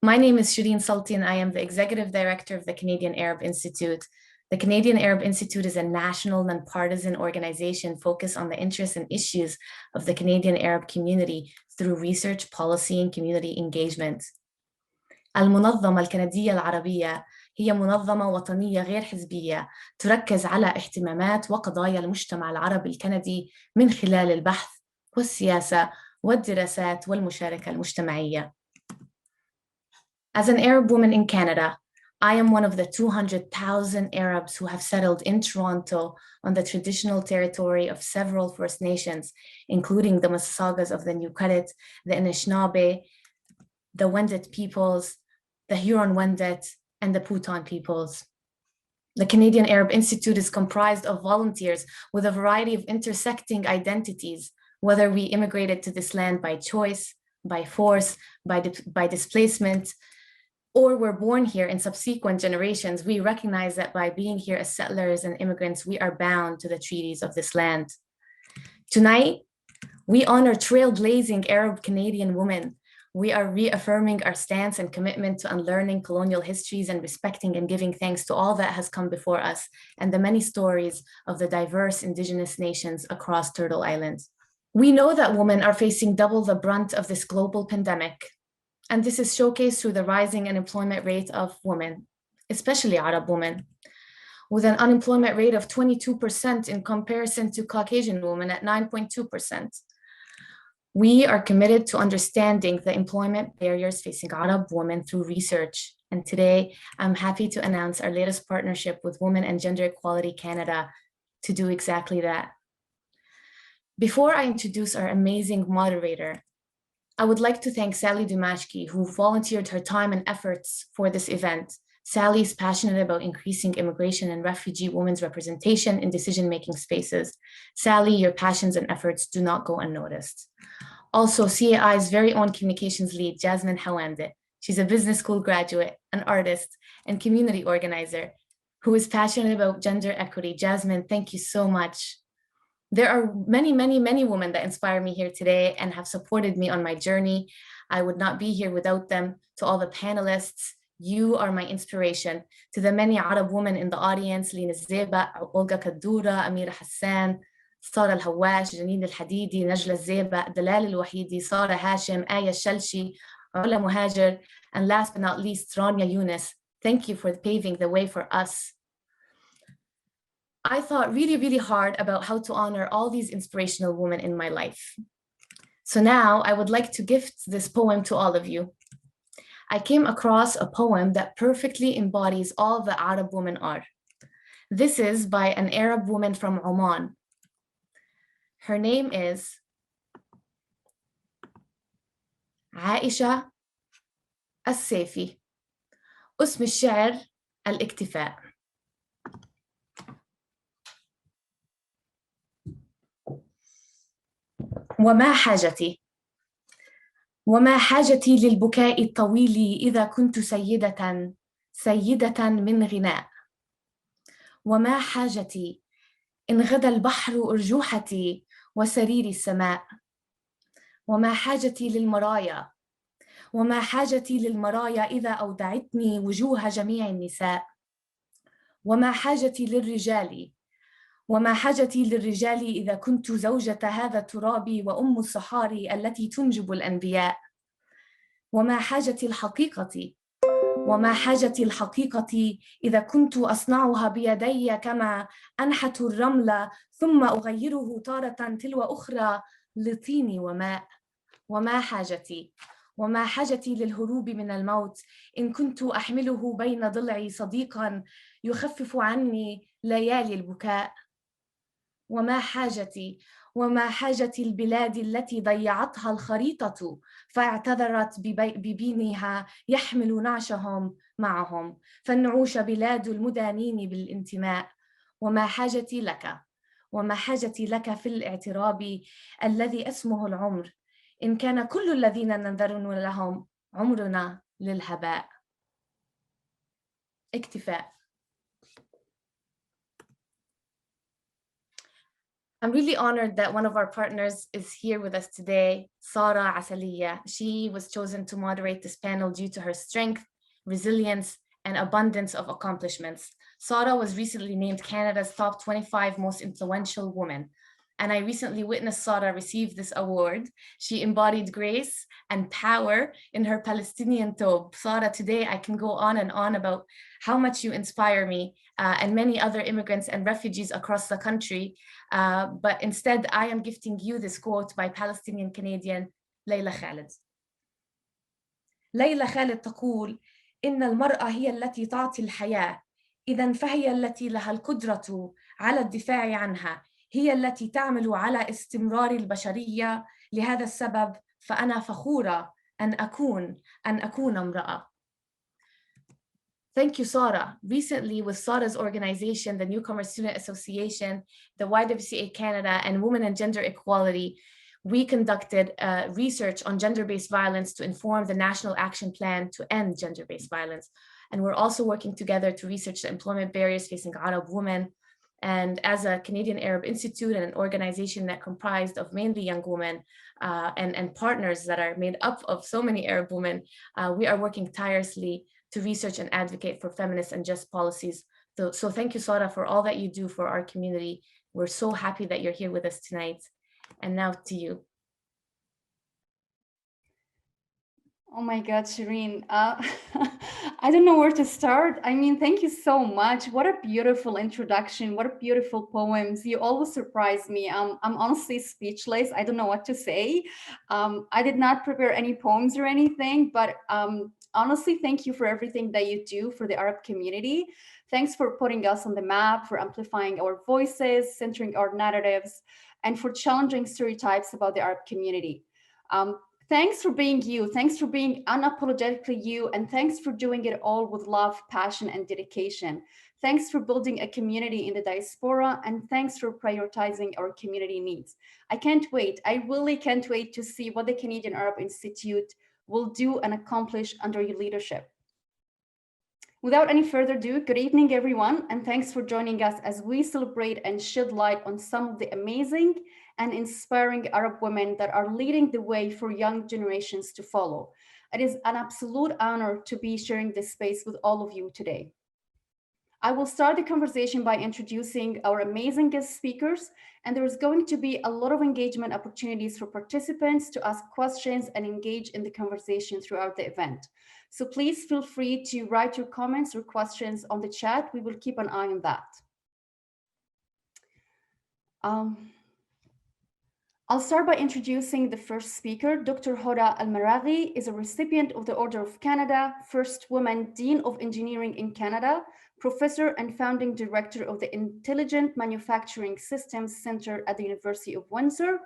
My name is Shireen Salti, and I am the Executive Director of the Canadian Arab Institute. The Canadian Arab Institute is a national, nonpartisan organization focused on the interests and issues of the Canadian Arab community through research, policy, and community engagement. المنظمة الكندية العربية هي منظمة وطنية غير حزبية تركز على اهتمامات وقضايا المجتمع العربي الكندي من خلال البحث والسياسة والدراسات والمشاركة المجتمعية. As an Arab woman in Canada, I am one of the 200,000 Arabs who have settled in Toronto on the traditional territory of several First Nations, including the Mississaugas of the New Credit, the Anishinaabe, the Wendat peoples, the Huron-Wendat, and the Puton peoples. The Canadian Arab Institute is comprised of volunteers with a variety of intersecting identities, whether we immigrated to this land by choice, by force, by displacement, or were born here in subsequent generations. We recognize that by being here as settlers and immigrants, we are bound to the treaties of this land. Tonight, we honor trailblazing Arab Canadian women. We are reaffirming our stance and commitment to unlearning colonial histories and respecting and giving thanks to all that has come before us and the many stories of the diverse Indigenous nations across Turtle Island. We know that women are facing double the brunt of this global pandemic, and this is showcased through the rising unemployment rate of women, especially Arab women, with an unemployment rate of 22% in comparison to Caucasian women at 9.2%. We are committed to understanding the employment barriers facing Arab women through research. And today, I'm happy to announce our latest partnership with Women and Gender Equality Canada to do exactly that. Before I introduce our amazing moderator, I would like to thank Sally Dumashki, who volunteered her time and efforts for this event. Sally is passionate about increasing immigration and refugee women's representation in decision-making spaces. Sally, your passions and efforts do not go unnoticed. Also, CAI's very own communications lead, Jasmine Hawande. She's a business school graduate, an artist, and community organizer who is passionate about gender equity. Jasmine, thank you so much. There are many, many, many women that inspire me here today and have supported me on my journey. I would not be here without them. To all the panelists, you are my inspiration. To the many Arab women in the audience, Lina Zeba, Olga Kaddoura, Amira Hassan, Sara Al-Hawash, Janine Al-Hadidi, Najla Zeba, Dalal Al-Wahidi, Sara Hashim, Aya Shalshi, Ula Muhajir, and last but not least, Rania Yunus. Thank you for paving the way for us. I thought really, really hard about how to honor all these inspirational women in my life. So now I would like to gift this poem to all of you. I came across a poem that perfectly embodies all the Arab women are. This is by an Arab woman from Oman. Her name is عائشة السيفي. اسم الشعر الاكتفاء. وما حاجتي للبكاء الطويل إذا كنت سيدة من غناء. وما حاجتي إن غدا البحر أرجوحتي وسرير السماء. وما حاجتي للمرايا إذا أودعتني وجوه جميع النساء. وما حاجتي للرجال إذا كنت زوجة هذا التراب وأم الصحاري التي تنجب الأنبياء. وما حاجتي الحقيقة إذا كنت أصنعها بيدي كما أنحت الرمل ثم أغيره تارة تلو أخرى لطين وماء. وما حاجتي للهروب من الموت إن كنت أحمله بين ضلعي صديقا يخفف عني ليالي البكاء. وما حاجتي البلاد التي ضيعتها الخريطة فاعتذرت ببينها يحمل نعشهم معهم فالنعوش بلاد المدانين بالانتماء. وما حاجتي لك في الاعتراب الذي اسمه العمر إن كان كل الذين ننظر لهم عمرنا للهباء. اكتفاء. I'm really honored that one of our partners is here with us today, Sara Asalya. She was chosen to moderate this panel due to her strength, resilience, and abundance of accomplishments. Sara was recently named Canada's top 25 most influential women. And I recently witnessed Sara receive this award. She embodied grace and power in her Palestinian thobe. Sara, today I can go on and on about how much you inspire me and many other immigrants and refugees across the country. But instead, I am gifting you this quote by Palestinian Canadian Layla Khaled. ليلى خالد تقول: إن المرأة هي التي تعطي الحياة، إذن فهي التي لها القدرة على الدفاع عنها، هي التي تعمل على استمرار البشرية. لهذا السبب فأنا فخورة أن أكون امرأة. Thank you, Sara. Recently, with Sara's organization, the Newcomer Student Association, the YWCA Canada, and Women and Gender Equality, we conducted research on gender-based violence to inform the National Action Plan to end gender-based violence. And we're also working together to research the employment barriers facing Arab women. And as a Canadian Arab Institute and an organization that comprised of mainly young women and partners that are made up of so many Arab women, we are working tirelessly to research and advocate for feminist and just policies. So thank you, Sara, for all that you do for our community. We're so happy that you're here with us tonight. And now to you. Oh my God, Shireen. I don't know where to start. I mean, thank you so much. What a beautiful introduction. What a beautiful poems. You always surprise me. I'm honestly speechless. I don't know what to say. I did not prepare any poems or anything, but honestly, thank you for everything that you do for the Arab community. Thanks for putting us on the map, for amplifying our voices, centering our narratives, and for challenging stereotypes about the Arab community. Thanks for being you. Thanks for being unapologetically you. And thanks for doing it all with love, passion, and dedication. Thanks for building a community in the diaspora. And thanks for prioritizing our community needs. I can't wait. I really can't wait to see what the Canadian Arab Institute will do and accomplish under your leadership. Without any further ado, good evening, everyone, and thanks for joining us as we celebrate and shed light on some of the amazing and inspiring Arab women that are leading the way for young generations to follow. It is an absolute honor to be sharing this space with all of you today. I will start the conversation by introducing our amazing guest speakers, and there is going to be a lot of engagement opportunities for participants to ask questions and engage in the conversation throughout the event. So please feel free to write your comments or questions on the chat. We will keep an eye on that. I'll start by introducing the first speaker. Dr. Hudal Al-Marvy is a recipient of the Order of Canada, first woman Dean of Engineering in Canada, professor and founding director of the Intelligent Manufacturing Systems Center at the University of Windsor.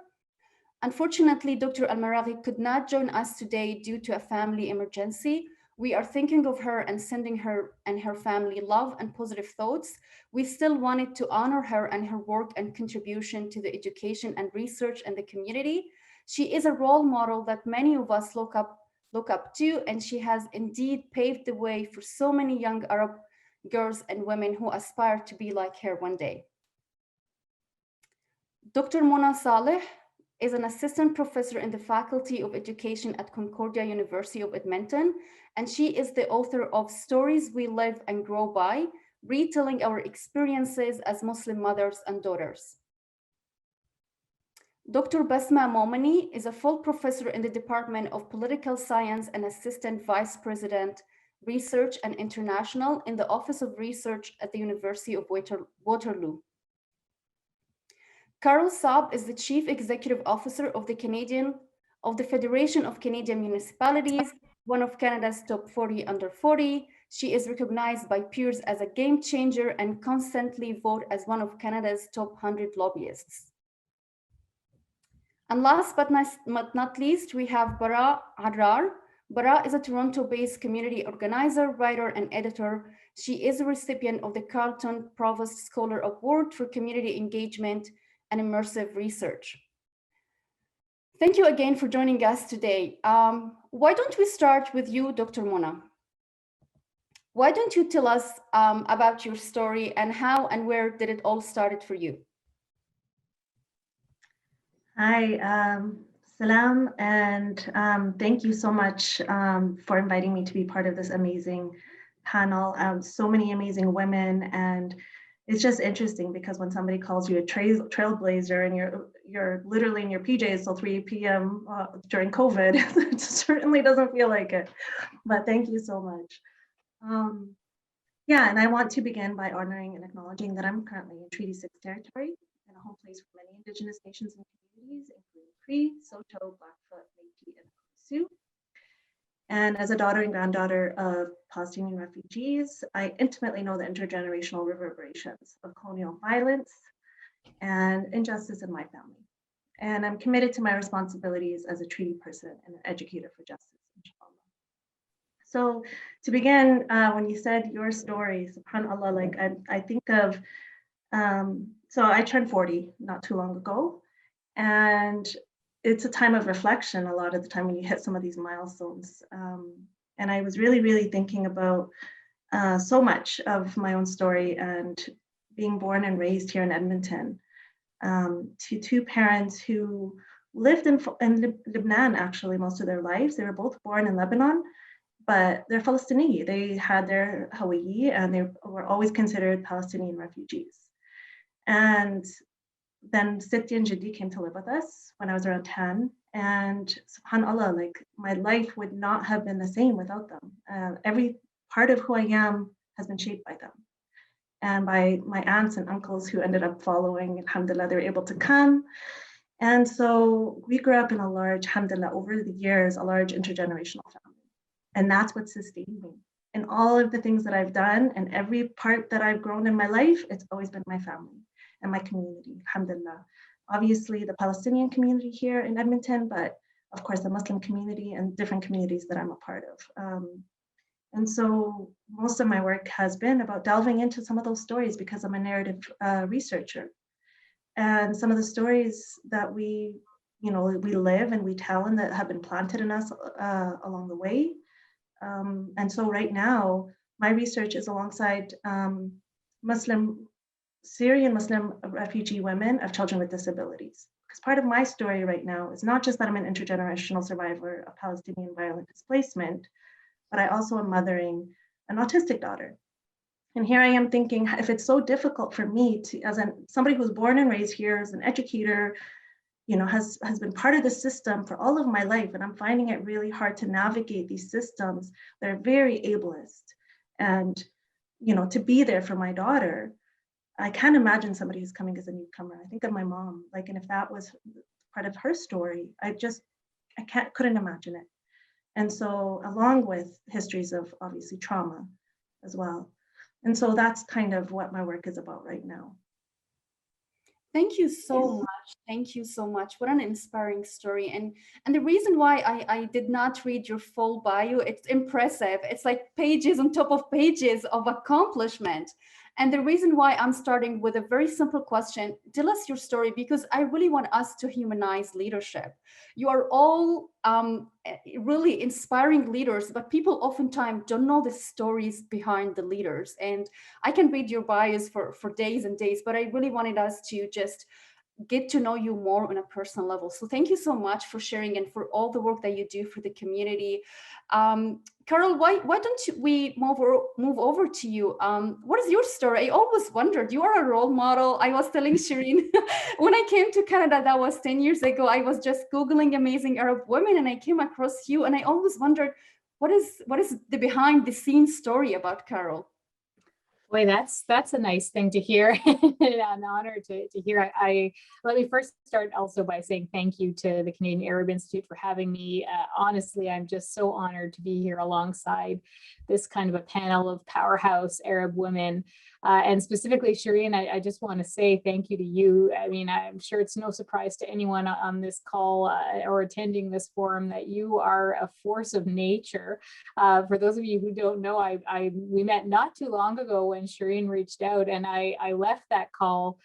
Unfortunately, Dr. Al-Marvy could not join us today due to a family emergency. We are thinking of her and sending her and her family love and positive thoughts. We still wanted to honor her and her work and contribution to the education and research and the community. She is a role model that many of us look up to, and she has indeed paved the way for so many young Arab girls and women who aspire to be like her one day. Dr. Mona Saleh is an assistant professor in the Faculty of Education at Concordia University of Edmonton, and she is the author of Stories We Live and Grow By, retelling our experiences as Muslim mothers and daughters. Dr. Bessma Momani is a full professor in the Department of Political Science and Assistant Vice President, Research and International in the Office of Research at the University of Waterloo. Carole Saab is the Chief Executive Officer of the Federation of Canadian Municipalities, one of Canada's top 40 under 40. She is recognized by peers as a game changer and constantly voted as one of Canada's top 100 lobbyists. And last but not least, we have Barâa Arar. Barâa is a Toronto-based community organizer, writer, and editor. She is a recipient of the Carleton Provost Scholar Award for Community Engagement and Immersive Research. Thank you again for joining us today. Why don't we start with you, Dr. Mona? Why don't you tell us about your story and how and where did it all started for you? Hi, Salam, and thank you so much for inviting me to be part of this amazing panel. So many amazing women, and it's just interesting because when somebody calls you a trailblazer and you're literally in your PJs till 3 p.m. During COVID, it certainly doesn't feel like it. But thank you so much. Um, yeah, and I want to begin by honoring and acknowledging that I'm currently in Treaty 6 territory and a home place for many Indigenous nations and communities, including Cree, Saulteaux, Blackfoot, Métis, and Sioux. And as a daughter and granddaughter of Palestinian refugees, I intimately know the intergenerational reverberations of colonial violence and injustice in my family. And I'm committed to my responsibilities as a treaty person and an educator for justice, inshallah. So to begin, when you said your story, subhanAllah, like I think of, so I turned 40 not too long ago, and it's a time of reflection a lot of the time when you hit some of these milestones. And I was really, really thinking about so much of my own story and being born and raised here in Edmonton to two parents who lived in Lebanon actually most of their lives. They were both born in Lebanon, but they're Palestinian. They had their Hawaii and they were always considered Palestinian refugees. And then Siti and Jiddi came to live with us when I was around 10. And subhanAllah, like my life would not have been the same without them. Every part of who I am has been shaped by them and by my aunts and uncles who ended up following. Alhamdulillah, they were able to come. And so we grew up in a large, alhamdulillah, over the years, a large intergenerational family. And that's what sustained me. In all of the things that I've done and every part that I've grown in my life, it's always been my family and my community, alhamdulillah. Obviously, the Palestinian community here in Edmonton, but of course, the Muslim community and different communities that I'm a part of. And so most of my work has been about delving into some of those stories because I'm a narrative researcher. And some of the stories that we live and we tell and that have been planted in us along the way. And so right now, my research is alongside Syrian Muslim refugee women of children with disabilities. Because part of my story right now is not just that I'm an intergenerational survivor of Palestinian violent displacement, but I also am mothering an autistic daughter. And here I am thinking, if it's so difficult for me to, as somebody who's born and raised here, as an educator, has been part of the system for all of my life, and I'm finding it really hard to navigate these systems that are very ableist, and to be there for my daughter. I can't imagine somebody who's coming as a newcomer. I think of my mom, like, and if that was part of her story, couldn't imagine it. And so, along with histories of obviously trauma as well. And so that's kind of what my work is about right now. Thank you so much. Thank you so much. What an inspiring story. And the reason why I did not read your full bio, it's impressive. It's like pages on top of pages of accomplishment. And the reason why I'm starting with a very simple question, tell us your story, because I really want us to humanize leadership. You are all really inspiring leaders, but people oftentimes don't know the stories behind the leaders. And I can read your bios for days and days, but I really wanted us to just get to know you more on a personal level. So thank you so much for sharing and for all the work that you do for the community. Carole, why don't we move over to you? What is your story? I always wondered, you are a role model. I was telling Shireen, when I came to Canada, that was 10 years ago, I was just Googling amazing Arab women and I came across you, and I always wondered, what is the behind the scenes story about Carole? Boy, that's a nice thing to hear. An honor to hear. Let me first start also by saying thank you to the Canadian Arab Institute for having me. Honestly, I'm just so honored to be here alongside this kind of a panel of powerhouse Arab women. And specifically, Shireen, I just want to say thank you to you. I mean, I'm sure it's no surprise to anyone on this call or attending this forum that you are a force of nature. For those of you who don't know, we met not too long ago when Shireen reached out, and I left that call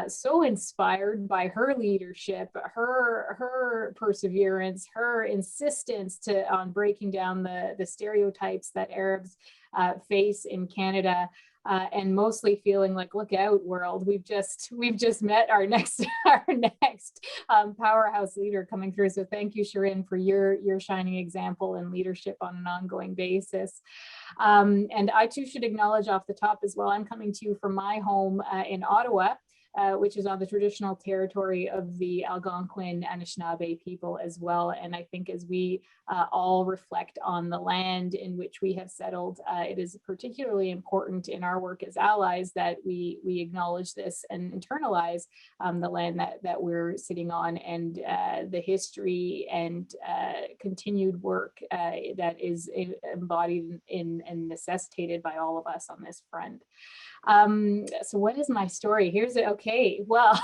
so inspired by her leadership, her perseverance, her insistence on breaking down the stereotypes that Arabs face in Canada. and mostly feeling like, look out, world, we've just met our next powerhouse leader coming through. So thank you, Shirin, for your shining example and leadership on an ongoing basis. And I too should acknowledge off the top as well, I'm coming to you from my home in Ottawa, which is on the traditional territory of the Algonquin Anishinaabe people as well. And I think as we all reflect on the land in which we have settled, it is particularly important in our work as allies that we acknowledge this and internalize the land that we're sitting on, and the history and continued work that is embodied in and necessitated by all of us on this front. So what is my story? Here's it. Okay, well,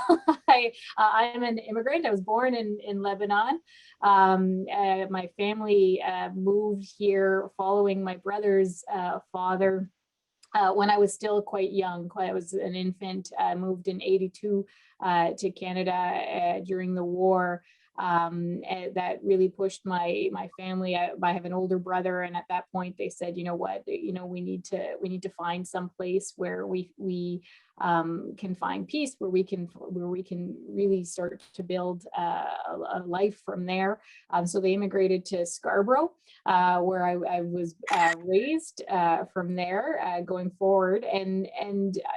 I'm an immigrant. I was born in Lebanon. My family moved here following my brother's father when I was still quite young. I was an infant. Moved in '82 to Canada during the war. That really pushed my family. I have an older brother, and at that point they said, you know what, we need to find some place where we can find peace, where we can really start to build a life from there. So they immigrated to Scarborough, where I was raised from there going forward. And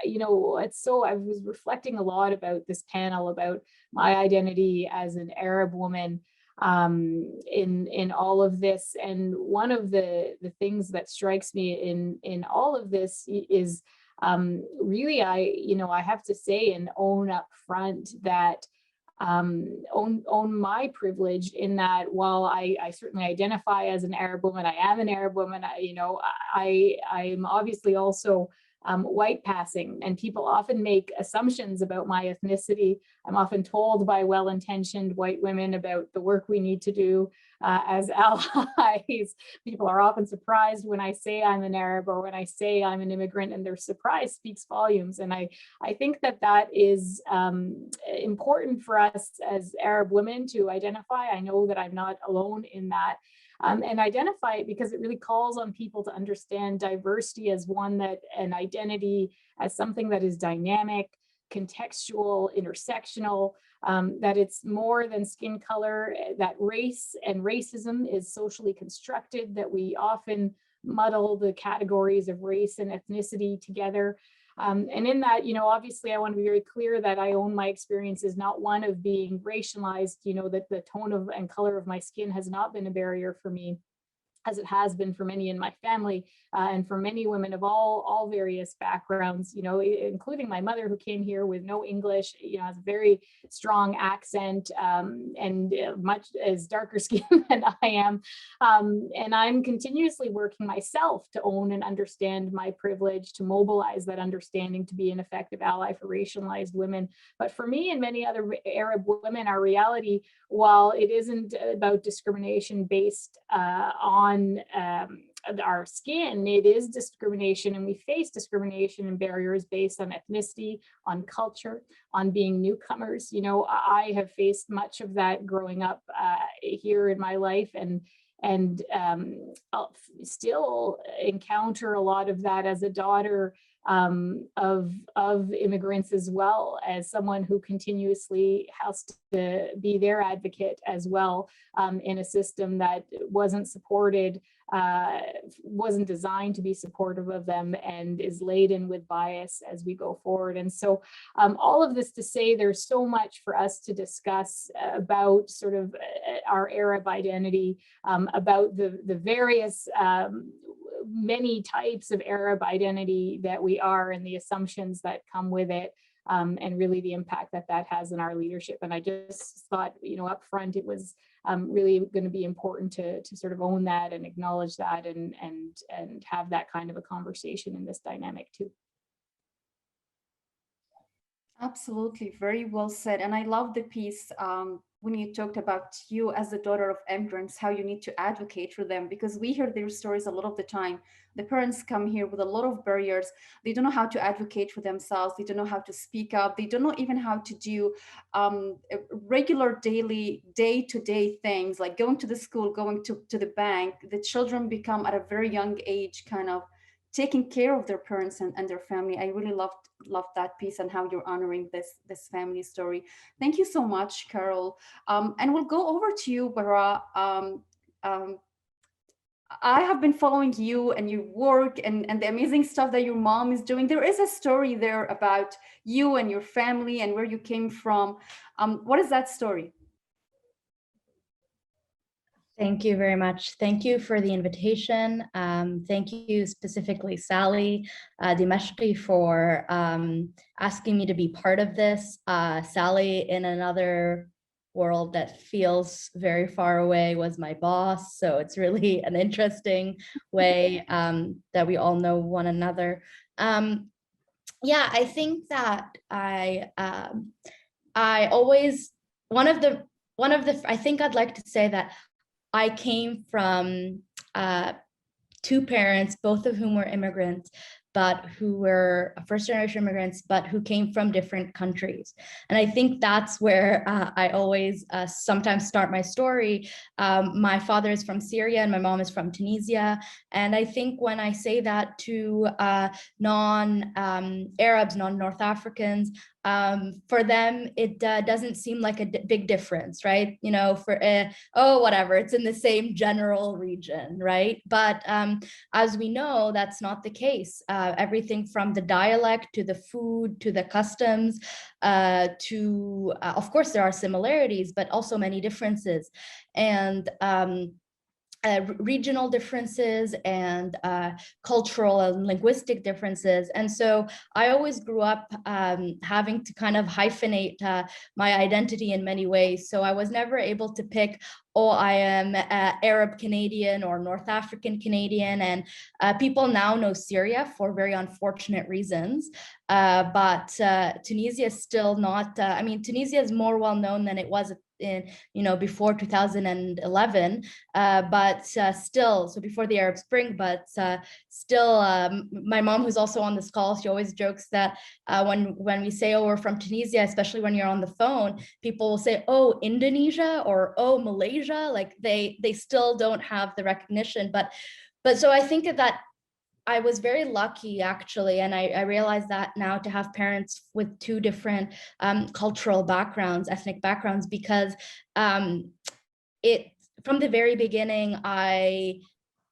it's so, I was reflecting a lot about this panel about my identity as an Arab woman in all of this. And one of the things that strikes me in all of this is really, I have to say and own up front that own my privilege, in that while I certainly identify as an Arab woman, I am an Arab woman, I'm obviously also white passing, and people often make assumptions about my ethnicity. I'm often told by well-intentioned white women about the work we need to do as allies. People are often surprised when I say I'm an Arab or when I say I'm an immigrant, and their surprise speaks volumes. And I think that is important for us as Arab women to identify. I know that I'm not alone in that. And identify it because it really calls on people to understand diversity as an identity as something that is dynamic, contextual, intersectional, that it's more than skin color, that race and racism is socially constructed, that we often muddle the categories of race and ethnicity together. And in that, obviously I want to be very clear that I own my experience is not one of being racialized, that the tone of and color of my skin has not been a barrier for me, as it has been for many in my family, and for many women of all various backgrounds, including my mother, who came here with no English, has a very strong accent, and much as darker skin than I am. And I'm continuously working myself to own and understand my privilege, to mobilize that understanding, to be an effective ally for racialized women. But for me and many other Arab women, our reality, while it isn't about discrimination based on our skin, it is discrimination, and we face discrimination and barriers based on ethnicity, on culture, on being newcomers. I have faced much of that growing up here in my life, and I'll still encounter a lot of that as a daughter of immigrants, as well as someone who continuously has to be their advocate as well, in a system that wasn't supported, wasn't designed to be supportive of them, and is laden with bias as we go forward. And so all of this to say, there's so much for us to discuss about sort of our Arab identity, about the various many types of Arab identity that we are, and the assumptions that come with it, and really the impact that has in our leadership. And I just thought, up front, it was really going to be important to sort of own that and acknowledge that, and have that kind of a conversation in this dynamic too. Absolutely, very well said. And I love the piece when you talked about you as the daughter of immigrants, how you need to advocate for them, because we hear their stories a lot of the time. The parents come here with a lot of barriers. They don't know how to advocate for themselves. They don't know how to speak up. They don't know even how to do regular daily, day-to-day things, like going to the school, going to the bank. The children become at a very young age kind of taking care of their parents and their family. I really loved that piece and how you're honoring this family story. Thank you so much, Carole. And we'll go over to you, Barâa. I have been following you and your work and the amazing stuff that your mom is doing. There is a story there about you and your family and where you came from. What is that story? Thank you very much. Thank you for the invitation. Thank you specifically, Sally Dimashqi, for asking me to be part of this. Sally, in another world that feels very far away, was my boss. So it's really an interesting way that we all know one another. Yeah, I think that I always, I think I'd like to say that I came from two parents, both of whom were immigrants, but who were first-generation immigrants, but who came from different countries. And I think that's where I always sometimes start my story. My father is from Syria and my mom is from Tunisia. And I think when I say that to non-Arabs, non-North Africans, for them, it doesn't seem like a big difference, right? You know, for, oh, whatever, it's in the same general region, right? But as we know, that's not the case. Everything from the dialect to the food to the customs to, of course, there are similarities, but also many differences. And regional differences and cultural and linguistic differences. And so I always grew up having to kind of hyphenate my identity in many ways. So I was never able to pick, oh, I am Arab Canadian or North African Canadian. And people now know Syria for very unfortunate reasons. But Tunisia is still not, I mean, Tunisia is more well known than it was in, you know, before 2011, but still, so before the Arab Spring, but still, my mom, who's also on this call, she always jokes that when we say, oh, we're from Tunisia, especially when you're on the phone, people will say, oh, Indonesia or oh, Malaysia, like they still don't have the recognition. But so I think that I was very lucky, actually, and I realize that now, to have parents with two different cultural backgrounds, ethnic backgrounds, because from the very beginning, I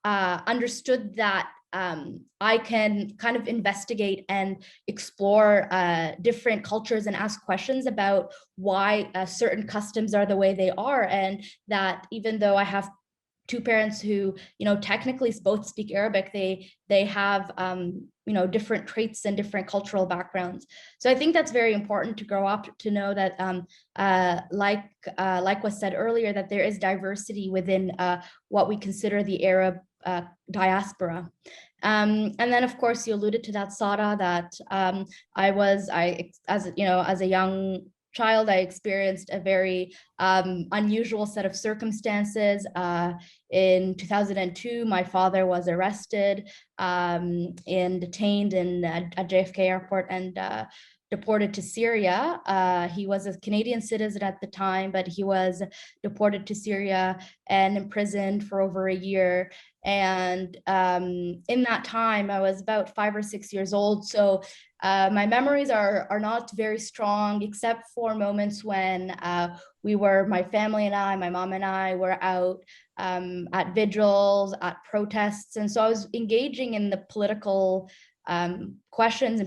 understood that I can kind of investigate and explore different cultures and ask questions about why certain customs are the way they are, and that even though I have two parents who, you know, technically both speak Arabic, they have, you know, different traits and different cultural backgrounds. So I think that's very important to grow up to know that, like was said earlier, that there is diversity within what we consider the Arab diaspora. And then, of course, you alluded to that, Sara, that as you know, as a young child, I experienced a very unusual set of circumstances. In 2002, my father was arrested and detained at JFK airport and deported to Syria. He was a Canadian citizen at the time, but he was deported to Syria and imprisoned for over a year. And in that time, I was about 5 or 6 years old. So my memories are not very strong, except for moments when my family and I, my mom and I, were out at vigils, at protests. And so I was engaging in the political questions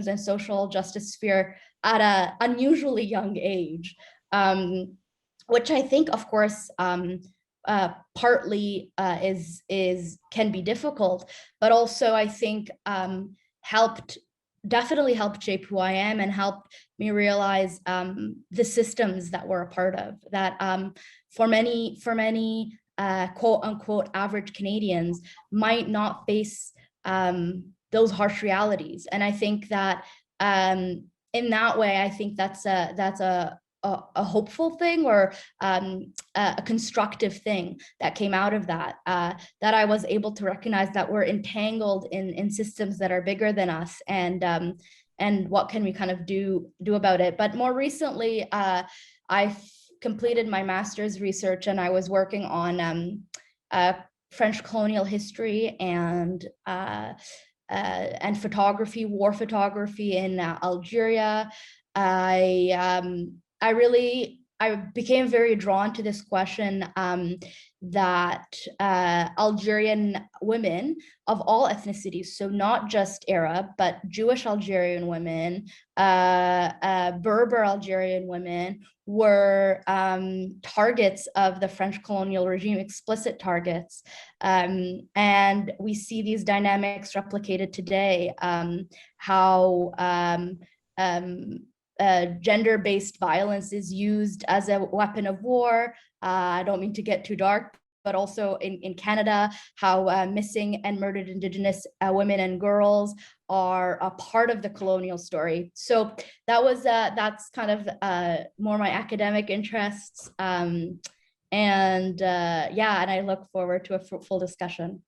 and social justice sphere at an unusually young age, which I think, of course, partly can be difficult, but also I think definitely helped shape who I am and helped me realize the systems that we're a part of, that for many quote unquote average Canadians might not face those harsh realities. And I think that in that way, I think that's a hopeful thing, or a constructive thing that came out of that, that I was able to recognize that we're entangled in systems that are bigger than us, and what can we kind of do about it. But more recently, I completed my master's research, and I was working on French colonial history and photography, war photography in Algeria. I became very drawn to this question that Algerian women of all ethnicities, so not just Arab, but Jewish Algerian women, Berber Algerian women, were targets of the French colonial regime, explicit targets. And we see these dynamics replicated today, how gender-based violence is used as a weapon of war. I don't mean to get too dark, but also in Canada, how missing and murdered Indigenous women and girls are a part of the colonial story. So that's kind of more my academic interests. And I look forward to a fruitful discussion.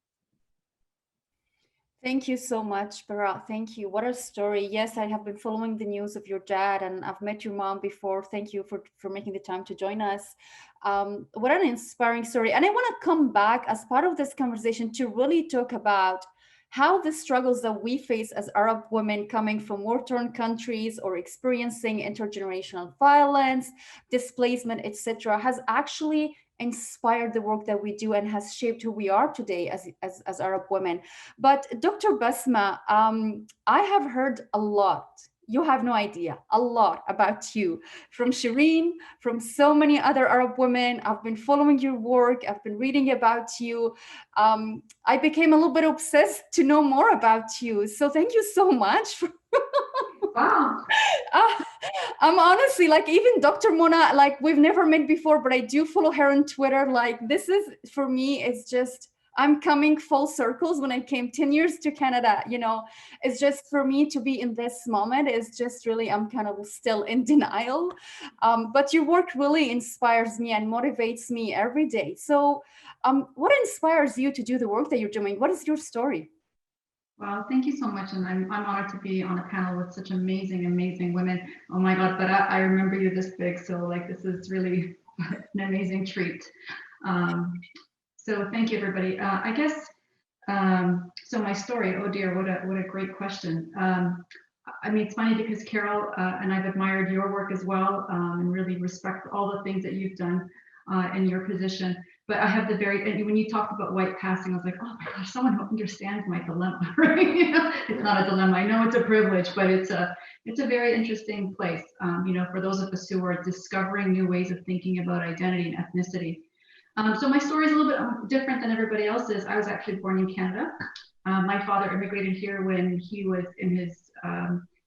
Thank you so much, Barâa. Thank you. What a story. Yes, I have been following the news of your dad, and I've met your mom before. Thank you for making the time to join us. What an inspiring story. And I want to come back as part of this conversation to really talk about how the struggles that we face as Arab women coming from war-torn countries or experiencing intergenerational violence, displacement, etc., has actually inspired the work that we do and has shaped who we are today as Arab women. But Dr. Bessma, I have heard a lot. You have no idea, a lot about you from Shireen, from so many other Arab women. I've been following your work. I've been reading about you. I became a little bit obsessed to know more about you. So thank you so much. Wow. I'm honestly, like, even Dr. Mona, like, we've never met before, but I do follow her on Twitter. Like, this is, for me, it's just, I'm coming full circles. When I came 10 years to Canada, you know, it's just, for me to be in this moment is just really, I'm kind of still in denial. But your work really inspires me and motivates me every day. So what inspires you to do the work that you're doing? What is your story? Wow, thank you so much. And I'm honored to be on a panel with such amazing, amazing women. Oh my God, but I remember you this big. So like, this is really an amazing treat. So thank you, everybody. I guess, so my story, oh dear, what a great question. I mean, it's funny because Carole, and I've admired your work as well, and really respect all the things that you've done in your position. But I have the and when you talked about white passing, I was like, oh my gosh, someone who understands my dilemma, right? You know, it's not a dilemma. I know it's a privilege, but it's a very interesting place, you know, for those of us who are discovering new ways of thinking about identity and ethnicity. So my story is a little bit different than everybody else's. I was actually born in Canada. My father immigrated here when he was in his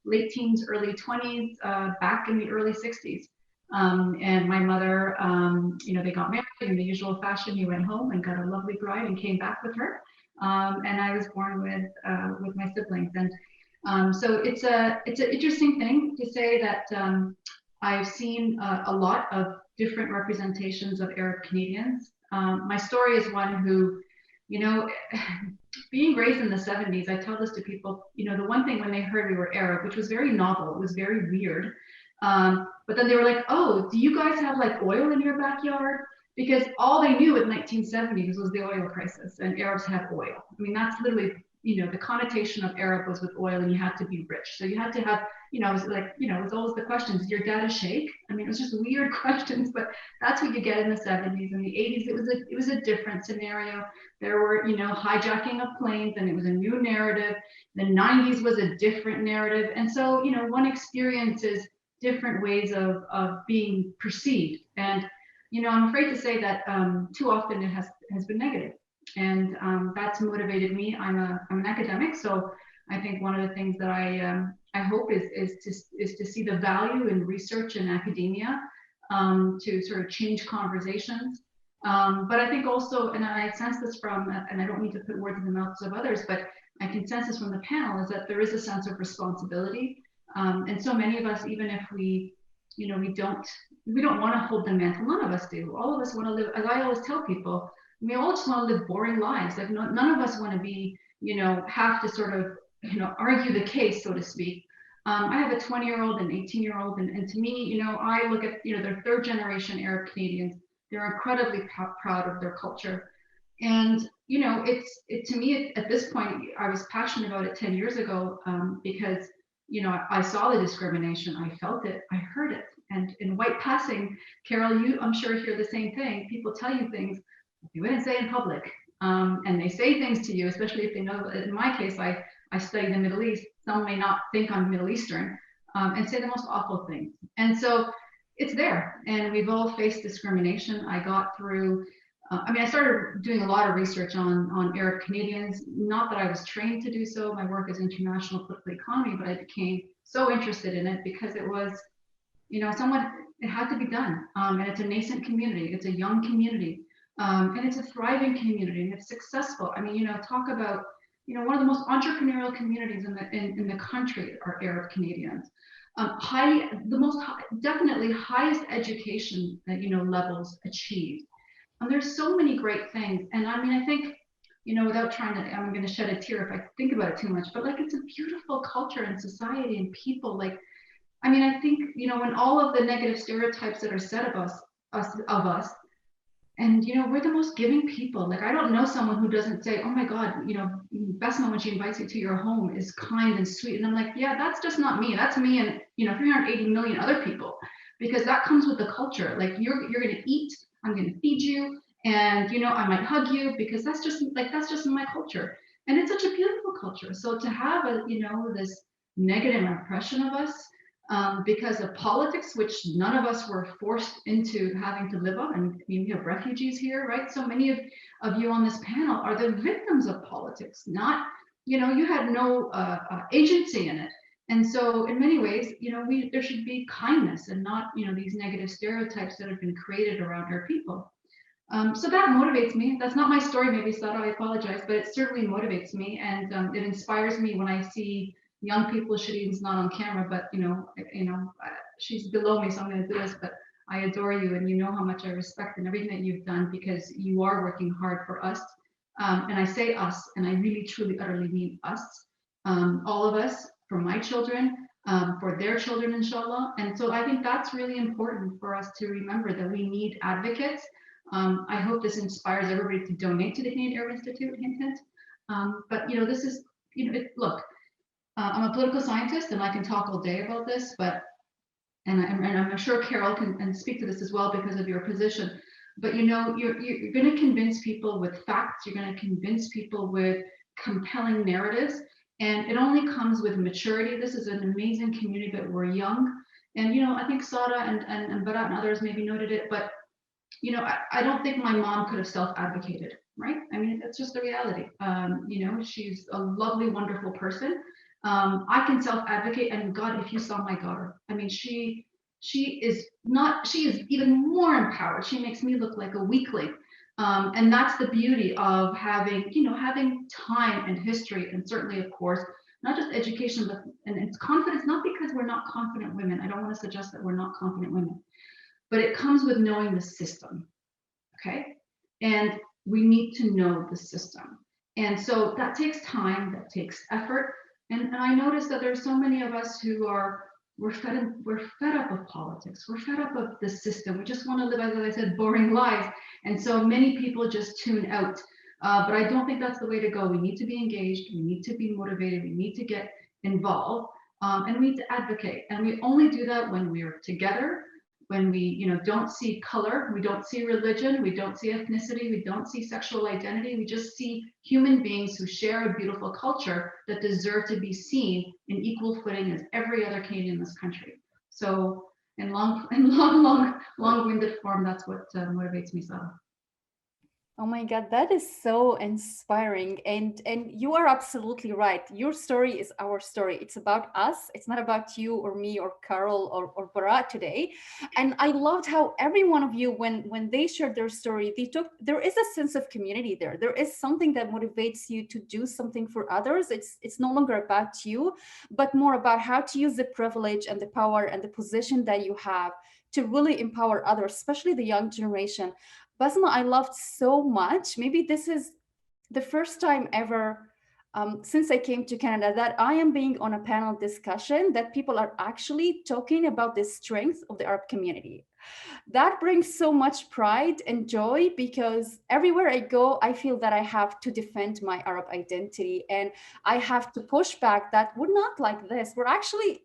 late teens, early 20s, back in the early 60s. And my mother, you know, they got married in the usual fashion. He went home and got a lovely bride and came back with her. And I was born with my siblings. And so it's an interesting thing to say that I've seen a lot of different representations of Arab Canadians. My story is one who, you know, being raised in the 70s, I tell this to people, you know, the one thing when they heard we were Arab, which was very novel, it was very weird. But then they were like, oh, do you guys have like oil in your backyard? Because all they knew in 1970s was the oil crisis, and Arabs had oil. I mean, that's literally, you know, the connotation of Arab was with oil, and you had to be rich. So you had to have, you know, it was like, you know, it was always the questions, did your dad a sheikh? I mean, it was just weird questions, but that's what you get in the 70s. In the 80s, it was a different scenario. There were, you know, hijacking of planes, and it was a new narrative. The 90s was a different narrative. And so, you know, one experience is different ways of being perceived. And, you know, I'm afraid to say that too often it has been negative. And that's motivated me. I'm an academic, so I think one of the things that I hope is to see the value in research and academia to sort of change conversations. But I think also, and I sense this from, and I don't need to put words in the mouths of others, but I can sense this from the panel, is that there is a sense of responsibility. And so many of us, even if we, you know, we don't want to hold the mantle. None of us do. All of us want to live, as I always tell people, we all just want to live boring lives. Like none of us want to be, you know, have to sort of, you know, argue the case, so to speak. I have a 20-year-old and 18-year-old, and to me, you know, I look at, you know, they're third generation Arab Canadians. They're incredibly proud of their culture. And, you know, to me at this point, I was passionate about it 10 years ago because, you know, I saw the discrimination, I felt it, I heard it. And in white passing, Carole, you, I'm sure, hear the same thing. People tell you things you wouldn't say in public. And they say things to you, especially if they know, in my case, I studied the Middle East. Some may not think I'm Middle Eastern and say the most awful things. And so it's there. And we've all faced discrimination. I got through, I mean, I started doing a lot of research on Arab Canadians, not that I was trained to do so. My work is international political economy, but I became so interested in it because it was, you know, it had to be done. And it's a nascent community. It's a young community. And it's a thriving community and it's successful. I mean, you know, talk about, you know, one of the most entrepreneurial communities in the country are Arab Canadians. Definitely highest education, you know, levels achieved. And there's so many great things. And I mean, I think, you know, without trying to, I'm going to shed a tear if I think about it too much, but like, it's a beautiful culture and society and people. Like, I mean, I think, you know, when all of the negative stereotypes that are said of us, and, you know, we're the most giving people. Like, I don't know someone who doesn't say, oh my God, you know, Bessma, when she invites you to your home, is kind and sweet. And I'm like, yeah, that's just not me. That's me and, you know, 380 million other people, because that comes with the culture. Like, you're going to eat, I'm going to feed you. And, you know, I might hug you because that's just my culture. And it's such a beautiful culture. So to have you know, this negative impression of us, because of politics, which none of us were forced into having to live on. And I mean, we have refugees here, right? So many of you on this panel are the victims of politics, not, you know, you had no agency in it. And so in many ways, you know, there should be kindness and not, you know, these negative stereotypes that have been created around our people. So that motivates me. That's not my story, maybe, Sara, I apologize, but it certainly motivates me. And it inspires me when I see young people. Shireen's not on camera, but you know, she's below me, so I'm going to do this. But I adore you, and you know how much I respect and everything that you've done, because you are working hard for us. And I say us, and I really, truly, utterly mean us, all of us, for my children, for their children, inshallah. And so I think that's really important for us to remember, that we need advocates. I hope this inspires everybody to donate to the Canadian Arab Institute. Hint, hint. But you know, this is, you know, look. I'm a political scientist and I can talk all day about this, but, and I'm sure Carole can speak to this as well because of your position, but you know, you're going to convince people with facts, you're going to convince people with compelling narratives, and it only comes with maturity. This is an amazing community, but we're young. And, you know, I think Sara and Barâa and others maybe noted it, but, you know, I don't think my mom could have self-advocated, right? I mean, that's just the reality. You know, she's a lovely, wonderful person. I can self-advocate, and God, if you saw my daughter, I mean, she is even more empowered. She makes me look like a weakling. And that's the beauty of having, you know, having time and history, and certainly, of course, not just education, but and it's confidence, not because we're not confident women. I don't want to suggest that we're not confident women, but it comes with knowing the system, okay? And we need to know the system. And so that takes time, that takes effort. And I noticed that there's so many of us who we're fed up of politics. We're fed up of the system. We just want to live, as I said, boring lives. And so many people just tune out. But I don't think that's the way to go. We need to be engaged. We need to be motivated. We need to get involved. And we need to advocate. And we only do that when we're together, when we, you know, don't see color, we don't see religion, we don't see ethnicity, we don't see sexual identity, we just see human beings who share a beautiful culture that deserve to be seen in equal footing as every other Canadian in this country. So in long-winded form, that's what motivates me, Sara. Oh my God, that is so inspiring. And you are absolutely right. Your story is our story. It's about us. It's not about you or me or Carole or Barâa today. And I loved how every one of you, when they shared their story, there is a sense of community there. There is something that motivates you to do something for others. It's no longer about you, but more about how to use the privilege and the power and the position that you have to really empower others, especially the young generation. Bessma, I loved so much. Maybe this is the first time ever since I came to Canada, that I am being on a panel discussion that people are actually talking about the strength of the Arab community. That brings so much pride and joy, because everywhere I go, I feel that I have to defend my Arab identity, and I have to push back that we're not like this. We're actually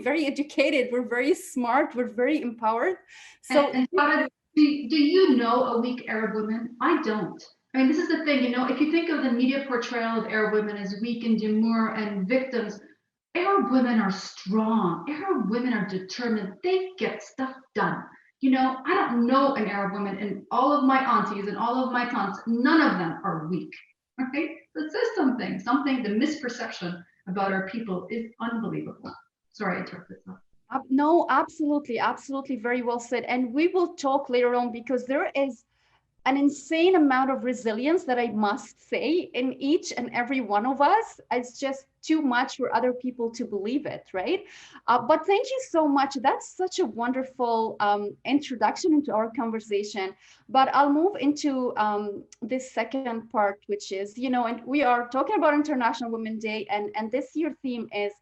very educated. We're very smart. We're very empowered. So, and Sara, do you know a weak Arab woman? I don't. I mean, this is the thing, you know, if you think of the media portrayal of Arab women as weak and demure and victims, Arab women are strong. Arab women are determined. They get stuff done. You know, I don't know an Arab woman, and all of my aunties and all of my taunts, none of them are weak. Okay, that says something. The misperception about our people is unbelievable. Sorry, I interrupted. no, absolutely, absolutely, very well said. And we will talk later on, because there is an insane amount of resilience that I must say in each and every one of us. It's just too much for other people to believe it, right? But thank you so much. That's such a wonderful introduction into our conversation. But I'll move into this second part, which is, you know, and we are talking about International Women's Day, and this year theme is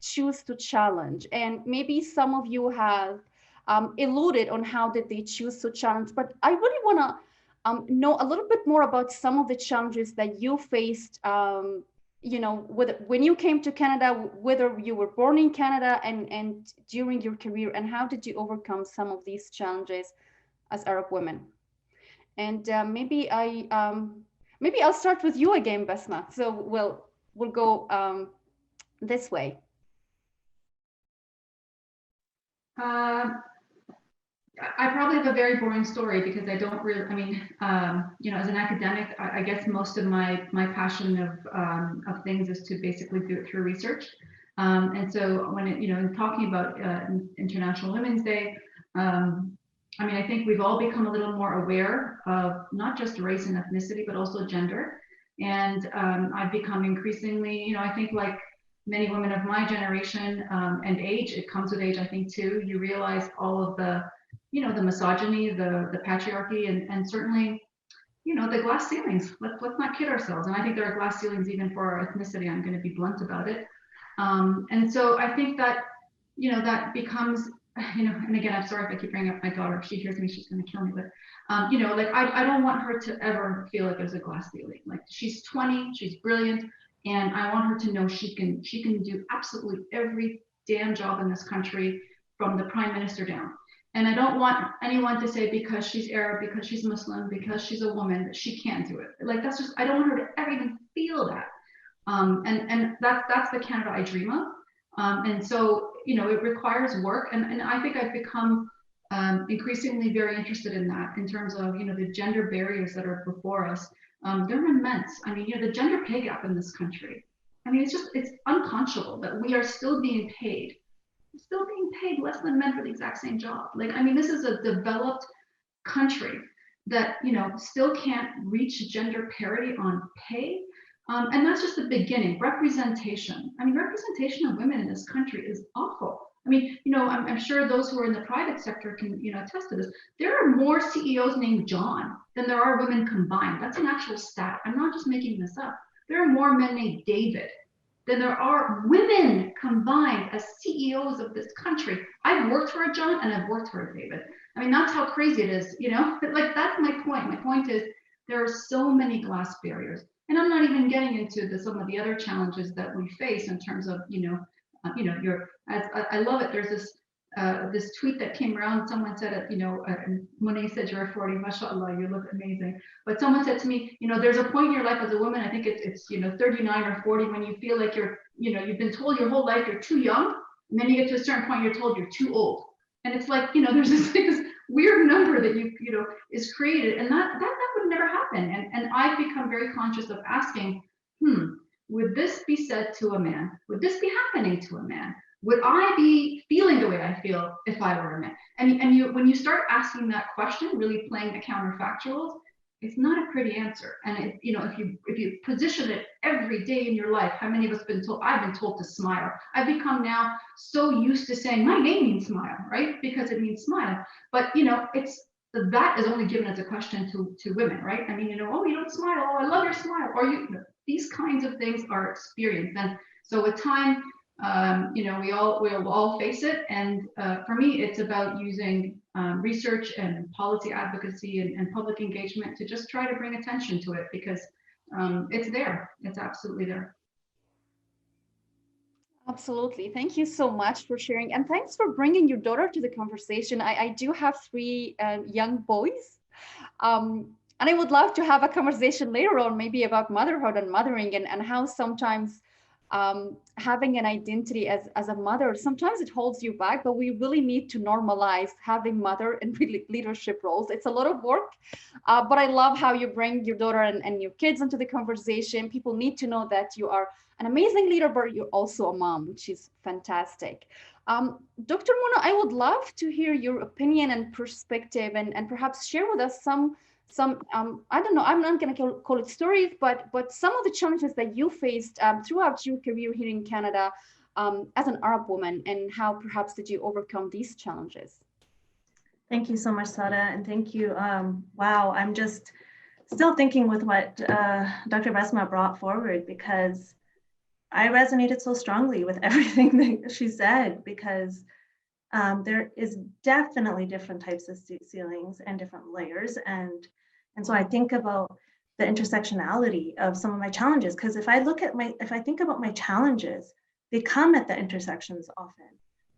choose to challenge. And maybe some of you have alluded on how did they choose to challenge, but I really want to know a little bit more about some of the challenges that you faced, you know, when you came to Canada, whether you were born in Canada and during your career, and how did you overcome some of these challenges as Arab women? And maybe I'll start with you again, Bessma. So we'll go this way. I probably have a very boring story, because I don't really, I mean, you know, as an academic, I guess most of my passion of things is to basically do it through research. And so when it, you know, in talking about International Women's Day, I mean, I think we've all become a little more aware of not just race and ethnicity, but also gender. And I've become increasingly, you know, I think like many women of my generation and age, it comes with age, I think too, you realize all of the, you know, the misogyny, the patriarchy, and certainly, you know, the glass ceilings. Let's not kid ourselves. And I think there are glass ceilings even for our ethnicity. I'm going to be blunt about it. And so I think that, you know, that becomes, you know, and again, I'm sorry if I keep bringing up my daughter. If she hears me, she's going to kill me. But, you know, like I don't want her to ever feel like there's a glass ceiling. Like, she's 20, she's brilliant, and I want her to know she can do absolutely every damn job in this country, from the prime minister down. And I don't want anyone to say because she's Arab, because she's Muslim, because she's a woman, that she can't do it. Like, that's just, I don't want her to ever even feel that. And that's the Canada I dream of. And so, you know, it requires work. And I think I've become increasingly very interested in that, in terms of, you know, the gender barriers that are before us. They're immense. I mean, you know, the gender pay gap in this country, I mean, it's unconscionable that we are still being paid less than men for the exact same job. Like, I mean, this is a developed country that, you know, still can't reach gender parity on pay. And that's just the beginning. Representation. I mean, representation of women in this country is awful. I mean, you know, I'm sure those who are in the private sector can, you know, attest to this. There are more CEOs named John than there are women combined. That's an actual stat. I'm not just making this up. There are more men named David than there are women combined as CEOs of this country. I've worked for a John and I've worked for a David. I mean, that's how crazy it is, you know, but like, that's my point. My point is there are so many glass barriers, and I'm not even getting into some of the other challenges that we face in terms of, you know, I love it. There's this tweet that came around. Someone said it, you know, Mona said you're 40, mashallah, you look amazing. But someone said to me, you know, there's a point in your life as a woman, I think it's you know, 39 or 40, when you feel like you're, you know, you've been told your whole life you're too young, and then you get to a certain point, you're told you're too old. And it's like, you know, there's this weird number that you know, is created, and that would never happen. And I've become very conscious of asking, would this be said to a man? Would this be happening to a man? Would I be feeling the way I feel if I were a man? And you, when you start asking that question, really playing the counterfactuals, it's not a pretty answer. And it, you know, if you position it every day in your life, how many of us been told? I've been told to smile. I've become now so used to saying my name means smile, right? Because it means smile. But you know, that is only given as a question to women, right? I mean, you know, oh, you don't smile. Oh, I love your smile. Or you these kinds of things are experienced. And so with time, you know, we'll all face it. And for me, it's about using research and policy advocacy and public engagement to just try to bring attention to it, because it's there. It's absolutely there. Absolutely. Thank you so much for sharing. And thanks for bringing your daughter to the conversation. I do have three young boys. And I would love to have a conversation later on, maybe about motherhood and mothering, and how sometimes having an identity as a mother, sometimes it holds you back, but we really need to normalize having mother and leadership roles. It's a lot of work, but I love how you bring your daughter and your kids into the conversation. People need to know that you are an amazing leader, but you're also a mom, which is fantastic. Dr. Muna, I would love to hear your opinion and perspective, and perhaps share with us some I don't know, I'm not going to call it stories, but some of the challenges that you faced throughout your career here in Canada as an Arab woman, and how perhaps did you overcome these challenges? Thank you so much, Sara, and thank you. Wow, I'm just still thinking with what Dr. Bessma brought forward, because I resonated so strongly with everything that she said, because there is definitely different types of ceilings and different layers. And so I think about the intersectionality of some of my challenges, because if I think about my challenges, they come at the intersections often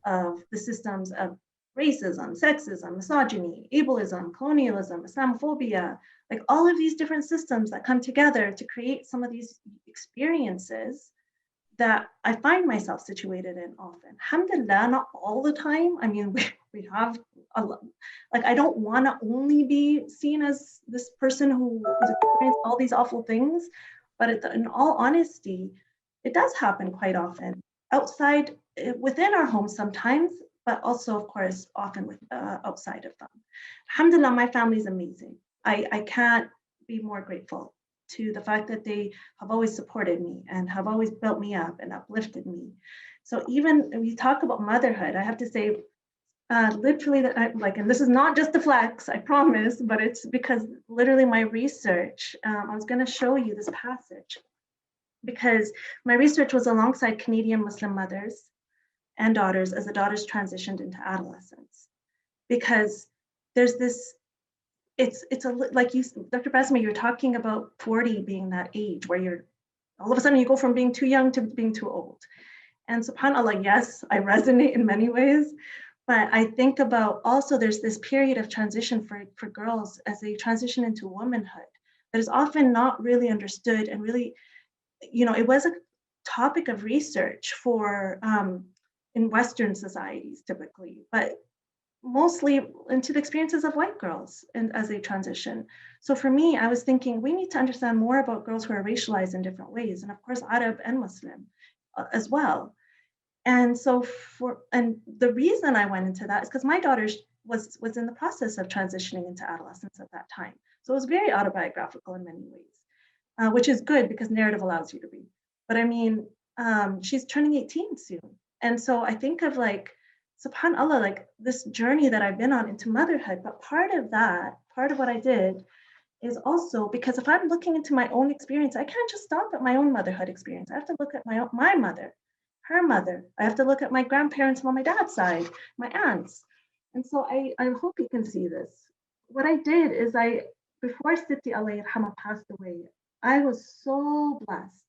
of the systems of racism, sexism, misogyny, ableism, colonialism, Islamophobia, like all of these different systems that come together to create some of these experiences that I find myself situated in often. Alhamdulillah, not all the time. I mean, we have a lot, like, I don't want to only be seen as this person who has experienced all these awful things, but in all honesty, it does happen quite often outside, within our homes sometimes, but also, of course, often with outside of them. Alhamdulillah, my family is amazing. I can't be more grateful to the fact that they have always supported me and have always built me up and uplifted me. So even when we talk about motherhood, I have to say, literally, that and this is not just a flex, I promise, but it's because literally my research, I was going to show you this passage, because my research was alongside Canadian Muslim mothers and daughters as the daughters transitioned into adolescence. Because there's this, it's a, like you, Dr. Bessma, you're talking about 40 being that age where you're, all of a sudden you go from being too young to being too old. And subhanAllah, yes, I resonate in many ways, but I think about also there's this period of transition for girls as they transition into womanhood that is often not really understood, and really, you know, it was a topic of research for in Western societies typically, but mostly into the experiences of white girls and as they transition. So for me, I was thinking we need to understand more about girls who are racialized in different ways, and of course Arab and Muslim as well. And so the reason I went into that is because my daughter was in the process of transitioning into adolescence at that time. So it was very autobiographical in many ways, which is good because narrative allows you to be. But I mean, she's turning 18 soon. And so I think of like, subhanAllah, like this journey that I've been on into motherhood. But part of what I did is also, because if I'm looking into my own experience, I can't just stop at my own motherhood experience. I have to look at my mother, her mother. I have to look at my grandparents on my dad's side, my aunts. And so I hope you can see this. What I did is before Siti Allah Yarhamah passed away, I was so blessed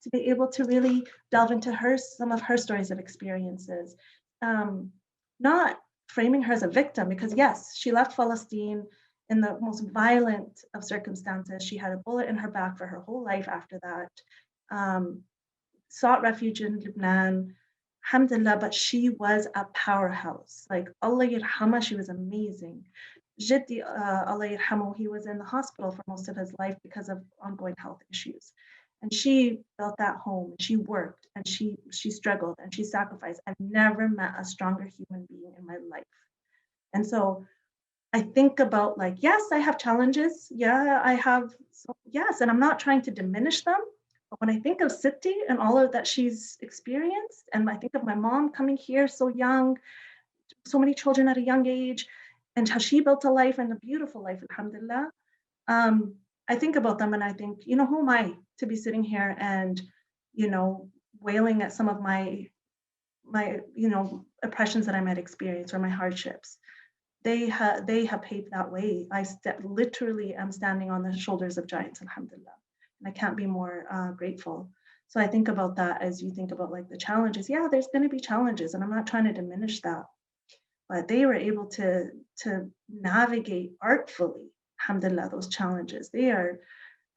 to be able to really delve into some of her stories of experiences. Not framing her as a victim, because yes, she left Palestine in the most violent of circumstances. She had a bullet in her back for her whole life after that. Sought refuge in Lebanon, alhamdulillah, but she was a powerhouse. Like, Allah yarhamah, she was amazing. Jiddi, Allah yarhamu, he was in the hospital for most of his life because of ongoing health issues. And she built that home, she worked, and she struggled, and she sacrificed. I've never met a stronger human being in my life. And so I think about, like, yes, I have challenges. Yeah, I have, yes, and I'm not trying to diminish them. But when I think of Siti and all of that she's experienced, and I think of my mom coming here so young, so many children at a young age, and how she built a life, and a beautiful life, alhamdulillah, I think about them and I think, you know, who am I to be sitting here and, you know, wailing at some of my, you know, oppressions that I might experience or my hardships. They have paved that way. Literally am standing on the shoulders of giants, alhamdulillah. And I can't be more grateful. So I think about that as you think about like the challenges. Yeah, there's going to be challenges, and I'm not trying to diminish that. But they were able to navigate artfully, alhamdulillah, those challenges. They are,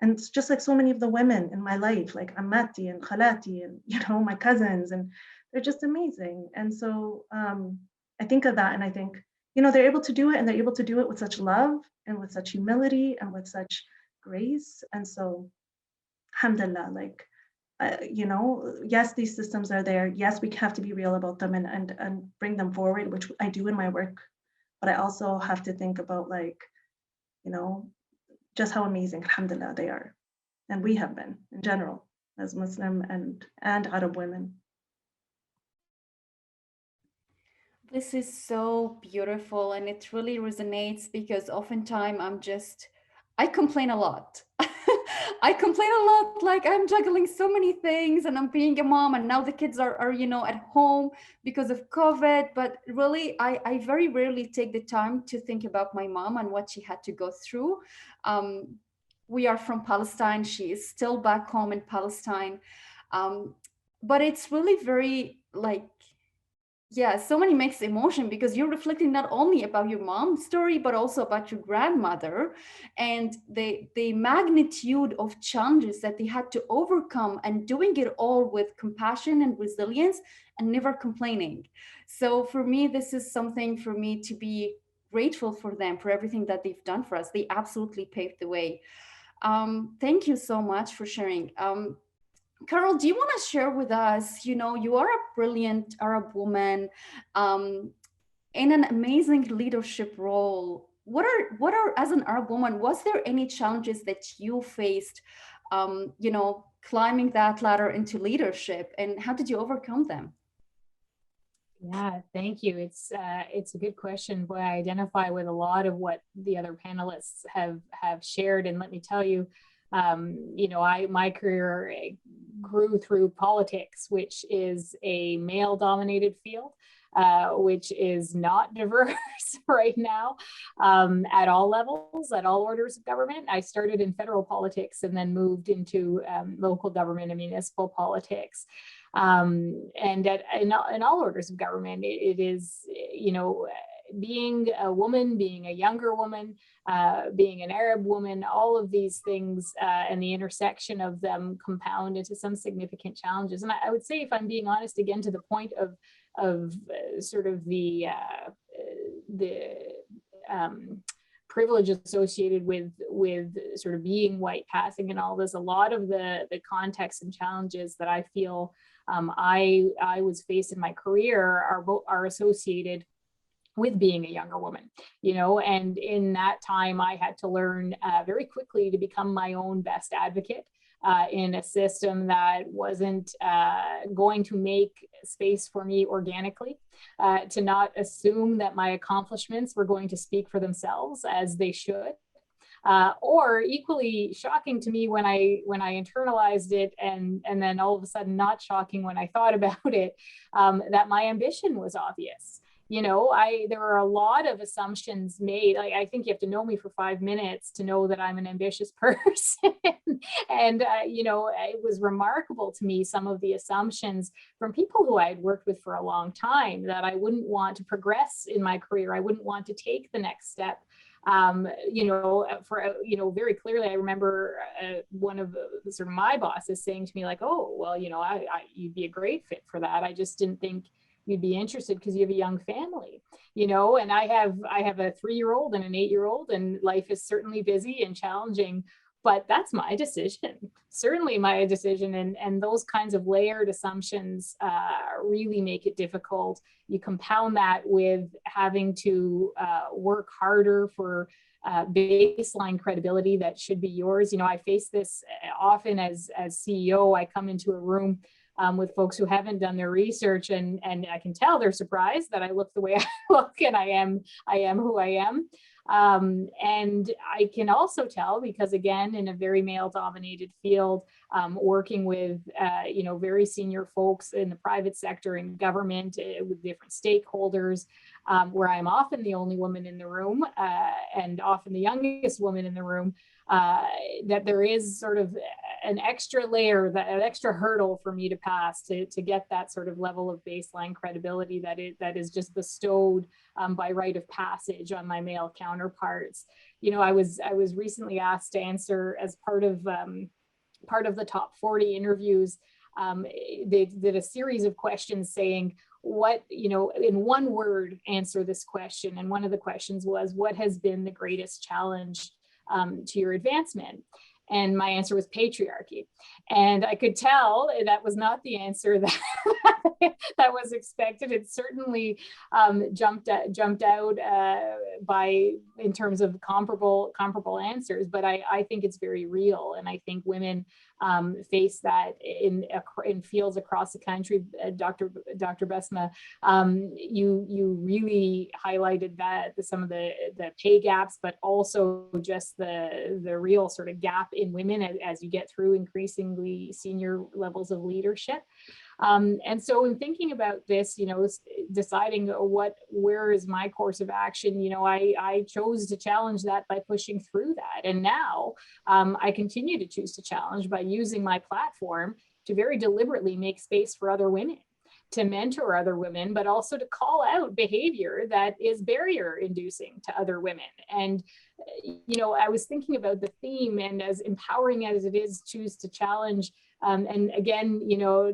and it's just like so many of the women in my life, like Ammati and Khalati and, you know, my cousins, and they're just amazing. And so I think of that and I think, you know, they're able to do it, and they're able to do it with such love and with such humility and with such grace. And so, alhamdulillah, like, you know, yes, these systems are there. Yes, we have to be real about them and bring them forward, which I do in my work. But I also have to think about, like, you know, just how amazing, alhamdulillah, they are. And we have been in general as Muslim and Arab women. This is so beautiful, and it really resonates because oftentimes I complain a lot. I complain a lot, like I'm juggling so many things and I'm being a mom, and now the kids are you know, at home because of COVID. But really, I very rarely take the time to think about my mom and what she had to go through. We are from Palestine. She is still back home in Palestine. But it's really very like, yeah, so many mixed emotion because you're reflecting not only about your mom's story, but also about your grandmother and the magnitude of challenges that they had to overcome, and doing it all with compassion and resilience and never complaining. So for me, this is something for me to be grateful for them, for everything that they've done for us. They absolutely paved the way. Thank you so much for sharing. Carole, do you want to share with us, you know, you are a brilliant Arab woman in an amazing leadership role. What are, as an Arab woman, was there any challenges that you faced, you know, climbing that ladder into leadership, and how did you overcome them? Yeah, thank you. It's a good question. Boy, I identify with a lot of what the other panelists have shared, and let me tell you, you know, my career grew through politics, which is a male-dominated field, which is not diverse right now at all levels, at all orders of government. I started in federal politics and then moved into local government and municipal politics. And in all orders of government, it is, you know, being a woman, being a younger woman, being an Arab woman, all of these things and the intersection of them compound into some significant challenges. And I would say, if I'm being honest, again, to the point of sort of the privilege associated with sort of being white passing and all this, a lot of the context and challenges that I feel I was faced in my career are associated with being a younger woman, you know, and in that time I had to learn very quickly to become my own best advocate in a system that wasn't going to make space for me organically, to not assume that my accomplishments were going to speak for themselves as they should. Or equally shocking to me when I internalized it, and then all of a sudden not shocking when I thought about it, that my ambition was obvious. You know, there were a lot of assumptions made. Like, I think you have to know me for 5 minutes to know that I'm an ambitious person. And, you know, it was remarkable to me, some of the assumptions from people who I had worked with for a long time, that I wouldn't want to progress in my career. I wouldn't want to take the next step. You know, you know, very clearly, I remember one of sort of my bosses saying to me, like, oh, well, you know, you'd be a great fit for that. I just didn't think you'd be interested because you have a young family, you know, and I have a 3-year-old and an 8-year-old, and life is certainly busy and challenging, but that's my decision, certainly my decision. And those kinds of layered assumptions really make it difficult. You compound that with having to work harder for baseline credibility that should be yours. You know, I face this often as CEO. I come into a room with folks who haven't done their research, and I can tell they're surprised that I look the way I look, and I am who I am. And I can also tell, because again, in a very male-dominated field, working with very senior folks in the private sector and government, with different stakeholders, where I'm often the only woman in the room, and often the youngest woman in the room, that there is sort of an extra layer, an extra hurdle for me to pass to get that sort of level of baseline credibility that is just bestowed by rite of passage on my male counterparts. I was recently asked to answer as part of the top 40 interviews. They did a series of questions saying, in one word, answer this question. And one of the questions was, what has been the greatest challenge to your advancement? And my answer was patriarchy. And I could tell that was not the answer that was expected. It certainly jumped out in terms of comparable answers, but I think it's very real. And I think women face that in fields across the country. Dr. Bessma, you really highlighted that some of the pay gaps, but also just the real sort of gap in women as you get through increasingly senior levels of leadership. And so in thinking about this, deciding where is my course of action, I chose to challenge that by pushing through that. And now I continue to choose to challenge by using my platform to very deliberately make space for other women, to mentor other women, but also to call out behavior that is barrier inducing to other women. And, I was thinking about the theme, and as empowering as it is, choose to challenge. And again,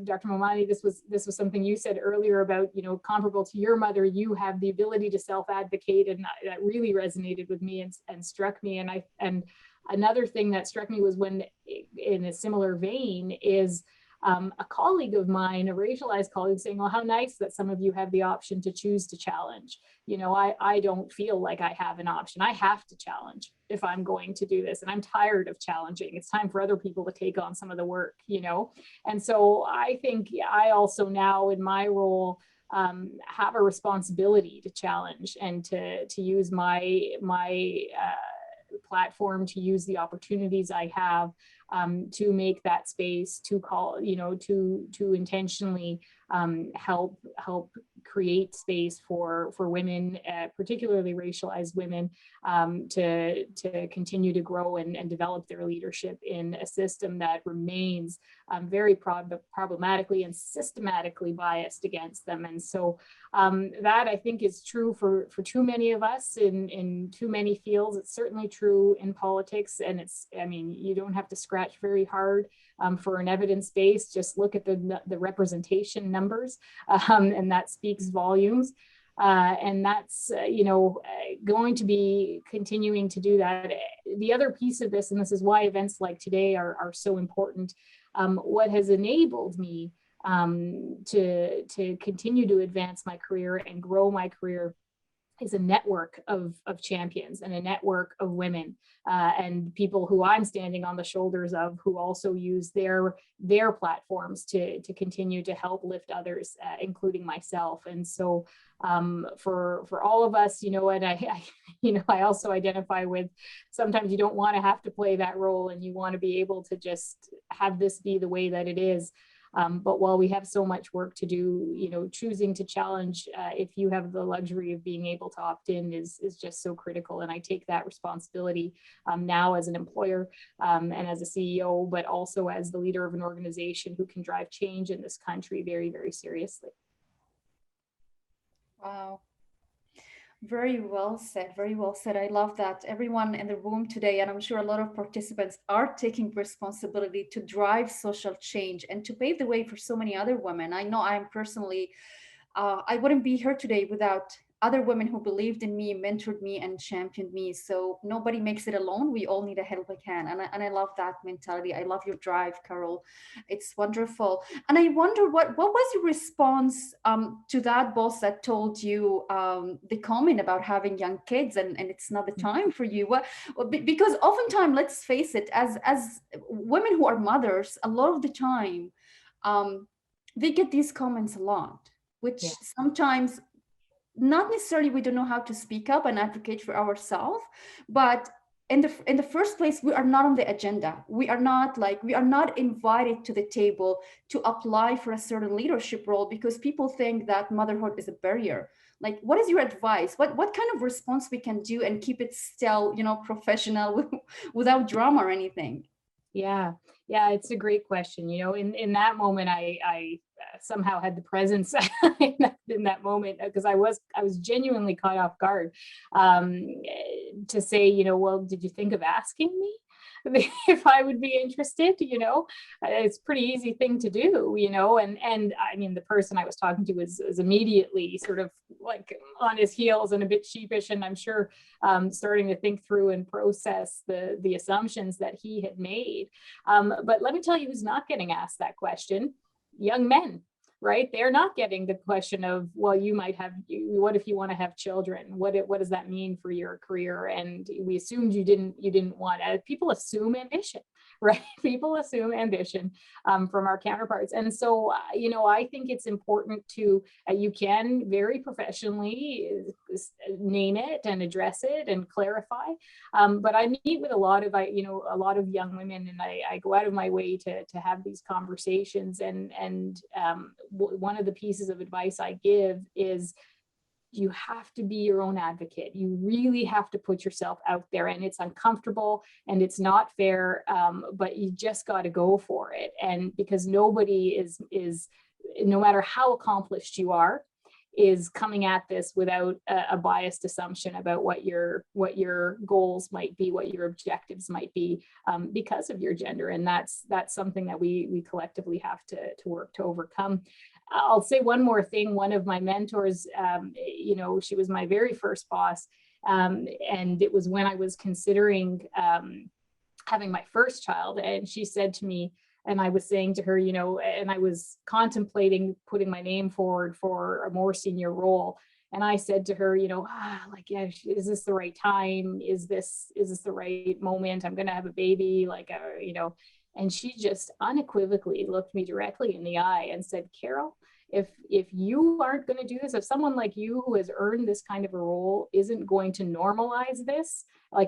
Dr. Momani, this was something you said earlier about, comparable to your mother, you have the ability to self-advocate, and that really resonated with me and struck me. And another thing that struck me was when, in a similar vein, is a colleague of mine, a racialized colleague, saying, well, how nice that some of you have the option to choose to challenge. I don't feel like I have an option. I have to challenge if I'm going to do this. And I'm tired of challenging. It's time for other people to take on some of the work, And so I think I also now, in my role, have a responsibility to challenge and to use my platform, to use the opportunities I have to make that space, to call, to intentionally help create space for women, particularly racialized women, to continue to grow and develop their leadership in a system that remains very problematically and systematically biased against them. And so that, I think, is true for too many of us in too many fields. It's certainly true in politics, and you don't have to scratch very hard for an evidence base. Just look at the representation numbers, and that speaks volumes. And that's going to be continuing to do that. The other piece of this, and this is why events like today are so important, what has enabled me to continue to advance my career and grow my career is a network of champions and a network of women and people who I'm standing on the shoulders of, who also use their platforms to continue to help lift others, including myself. And so for all of us, and I also identify with, sometimes you don't want to have to play that role, and you want to be able to just have this be the way that it is. But while we have so much work to do, choosing to challenge, if you have the luxury of being able to opt in, is just so critical. And I take that responsibility now as an employer and as a CEO, but also as the leader of an organization who can drive change in this country very, very seriously. Wow. Very well said. Very well said. I love that everyone in the room today, and I'm sure a lot of participants, are taking responsibility to drive social change and to pave the way for so many other women. I know I'm personally, I wouldn't be here today without other women who believed in me, mentored me, and championed me. So nobody makes it alone. We all need a help we can. And I love that mentality. I love your drive, Carole. It's wonderful. And I wonder what was your response to that boss that told you the comment about having young kids and it's not the time for you? Because oftentimes, let's face it, as women who are mothers, a lot of the time, they get these comments a lot, which sometimes not necessarily we don't know how to speak up and advocate for ourselves, but in the first place, we are not on the agenda. We are not invited to the table to apply for a certain leadership role because people think that motherhood is a barrier. Like, what is your advice? What kind of response we can do and keep it still, professional without drama or anything? Yeah, it's a great question. In that moment, I somehow had the presence in that moment, because I was genuinely caught off guard, to say, well, did you think of asking me if I would be interested? It's a pretty easy thing to do, and I mean, the person I was talking to was immediately sort of like on his heels and a bit sheepish, and I'm sure starting to think through and process the assumptions that he had made. But let me tell you who's not getting asked that question: young men. Right? They're not getting the question of, well, what if you want to have children? What does that mean for your career? And we assumed you didn't want it. People assume ambition, right? People assume ambition from our counterparts. And so, I think it's important to, you can very professionally name it and address it and clarify. But I meet with a lot of young women, and I go out of my way to have these conversations. And one of the pieces of advice I give is, you have to be your own advocate. You really have to put yourself out there, and it's uncomfortable and it's not fair, but you just got to go for it. And because nobody is, no matter how accomplished you are, is coming at this without a biased assumption about what your goals might be, what your objectives might be, because of your gender. And that's something that we collectively have to work to overcome. I'll say one more thing. One of my mentors, she was my very first boss, and it was when I was considering having my first child, and she said to me, and I was saying to her, and I was contemplating putting my name forward for a more senior role. And I said to her, is this the right time? Is this the right moment? I'm going to have a baby, and she just unequivocally looked me directly in the eye and said, Carole, if you aren't going to do this, if someone like you who has earned this kind of a role isn't going to normalize this,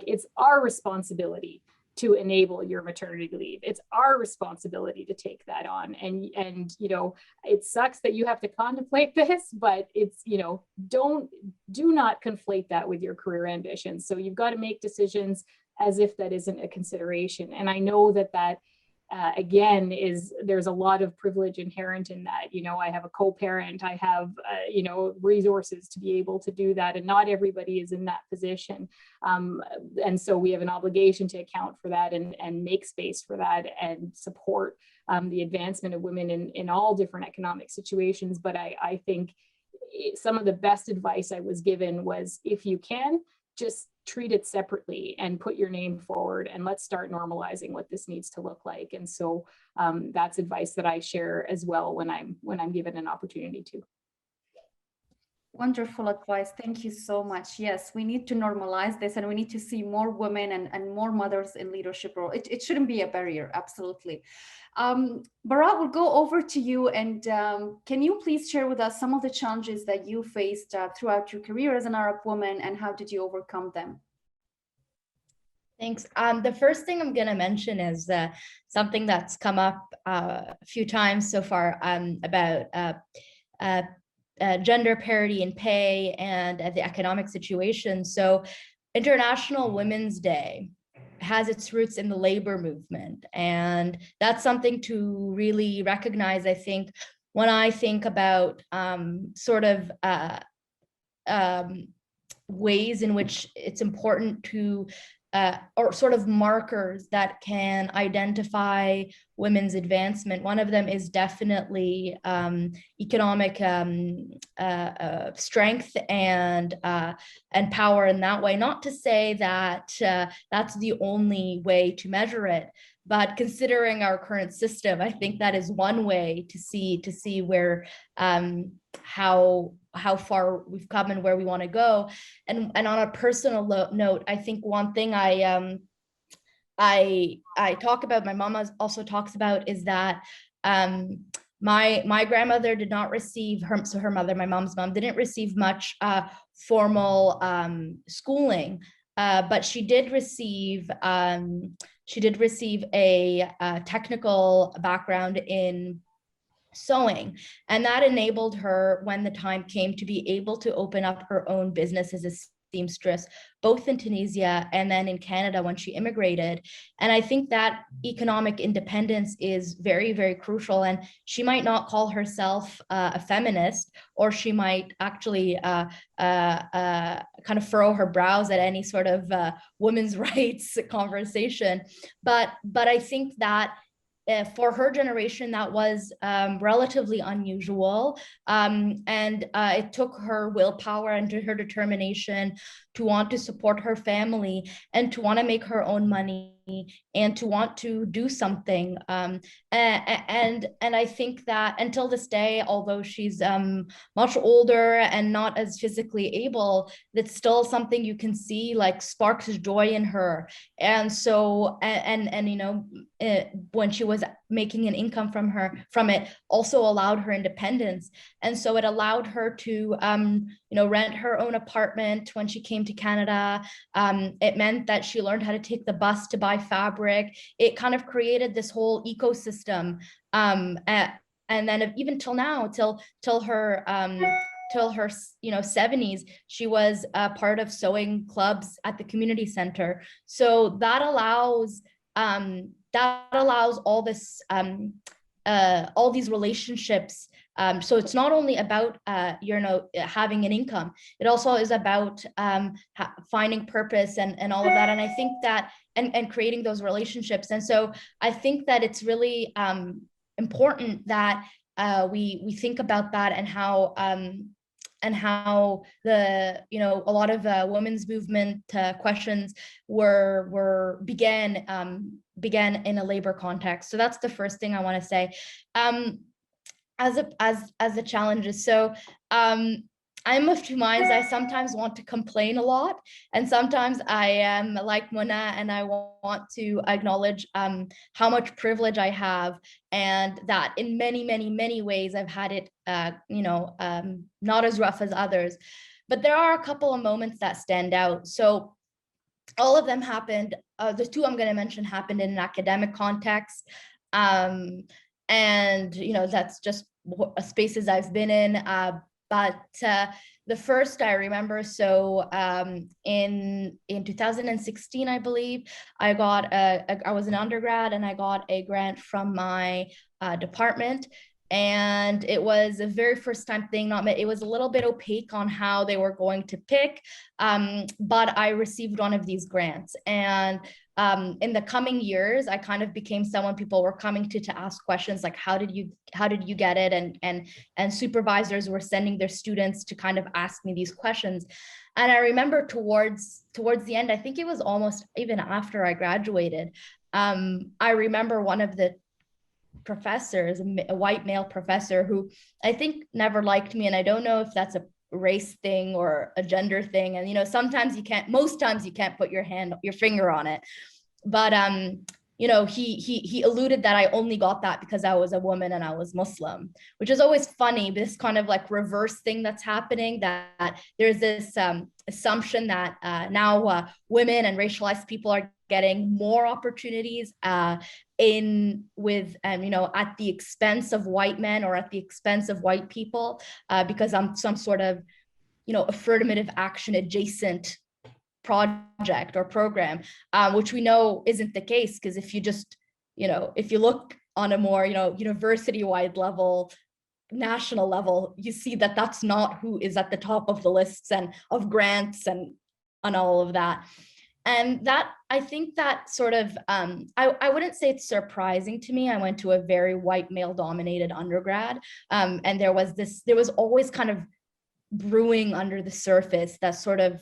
it's our responsibility to enable your maternity leave. It's our responsibility to take that on. And it sucks that you have to contemplate this, but it's, do not conflate that with your career ambitions. So you've got to make decisions as if that isn't a consideration. And I know that again, there's a lot of privilege inherent in that. I have a co-parent, I have, resources to be able to do that. And not everybody is in that position. And so we have an obligation to account for that and make space for that and support the advancement of women in all different economic situations. But I think some of the best advice I was given was, if you can, just treat it separately and put your name forward, and let's start normalizing what this needs to look like. And so that's advice that I share as well when I'm given an opportunity to. Wonderful advice. Thank you so much. Yes, we need to normalize this, and we need to see more women and more mothers in leadership role. It shouldn't be a barrier. Absolutely. Barâa, we'll go over to you, and can you please share with us some of the challenges that you faced throughout your career as an Arab woman, and how did you overcome them? Thanks. The first thing I'm going to mention is something that's come up a few times so far, about gender parity in pay and the economic situation. So International Women's Day has its roots in the labor movement. And that's something to really recognize, I think, when I think about ways in which it's important to or sort of markers that can identify women's advancement. One of them is definitely economic strength and power in that way. Not to say that that's the only way to measure it, but considering our current system, I think that is one way to see where how far we've come and where we want to go. And on a personal note, I think one thing I talk about, my mama also talks about, is that My grandmother did not receive her, so her mother, my mom's mom, didn't receive much formal schooling, but she did receive a technical background in sewing, and that enabled her, when the time came, to be able to open up her own business as a seamstress, both in Tunisia and then in Canada when she immigrated. And I think that economic independence is very, very crucial. And she might not call herself a feminist, or she might actually kind of furrow her brows at any sort of women's rights conversation. But I think that for her generation, that was relatively unusual. And it took her willpower and her determination to want to support her family and to want to make her own money and to want to do something. And I think that until this day, although she's much older and not as physically able, that's still something you can see like sparks joy in her. And so, and you know, when she was making an income from it also allowed her independence. And so it allowed her to, you know, rent her own apartment when she came to Canada. It meant that she learned how to take the bus to buy fabric. It kind of created this whole ecosystem. And then even till now, till her, you know, 70s, she was a part of sewing clubs at the community center. So that allows all this, all these relationships. So it's not only about, you know, having an income, it also is about finding purpose and all of that. And I think that, and creating those relationships. And so I think that it's really important that we think about that, and how the, you know, a lot of women's movement questions began in a labor context. So that's the first thing I want to say. As the challenges. So I'm of two minds. I sometimes want to complain a lot, and sometimes I am like Muna, and I want to acknowledge how much privilege I have, and that in many, many, many ways I've had it, you know, not as rough as others. But there are a couple of moments that stand out. So all of them happened. The two I'm going to mention happened in an academic context. And, you know, that's just spaces I've been in. But the first I remember, so in 2016, I believe, I was an undergrad and I got a grant from my department. And it was the very first time thing, it was a little bit opaque on how they were going to pick, but I received one of these grants. And in the coming years, I kind of became someone people were coming to ask questions like, how did you get it? And supervisors were sending their students to kind of ask me these questions. And I remember towards the end, I think it was almost even after I graduated, I remember one of the professors, a white male professor, who I think never liked me. And I don't know if that's a race thing or a gender thing. And, you know, most times you can't put your finger on it. But, you know, he alluded that I only got that because I was a woman and I was Muslim, which is always funny, this kind of like reverse thing that's happening, that there's this assumption that now women and racialized people are getting more opportunities you know, at the expense of white men or at the expense of white people, because I'm some sort of, you know, affirmative action adjacent project or program, which we know isn't the case, because if you just, you know, if you look on a more, you know, university-wide level, national level, you see that that's not who is at the top of the lists and of grants and all of that. And that, I think that sort of, I wouldn't say it's surprising to me. I went to a very white male dominated undergrad, and there was always kind of brewing under the surface that sort of,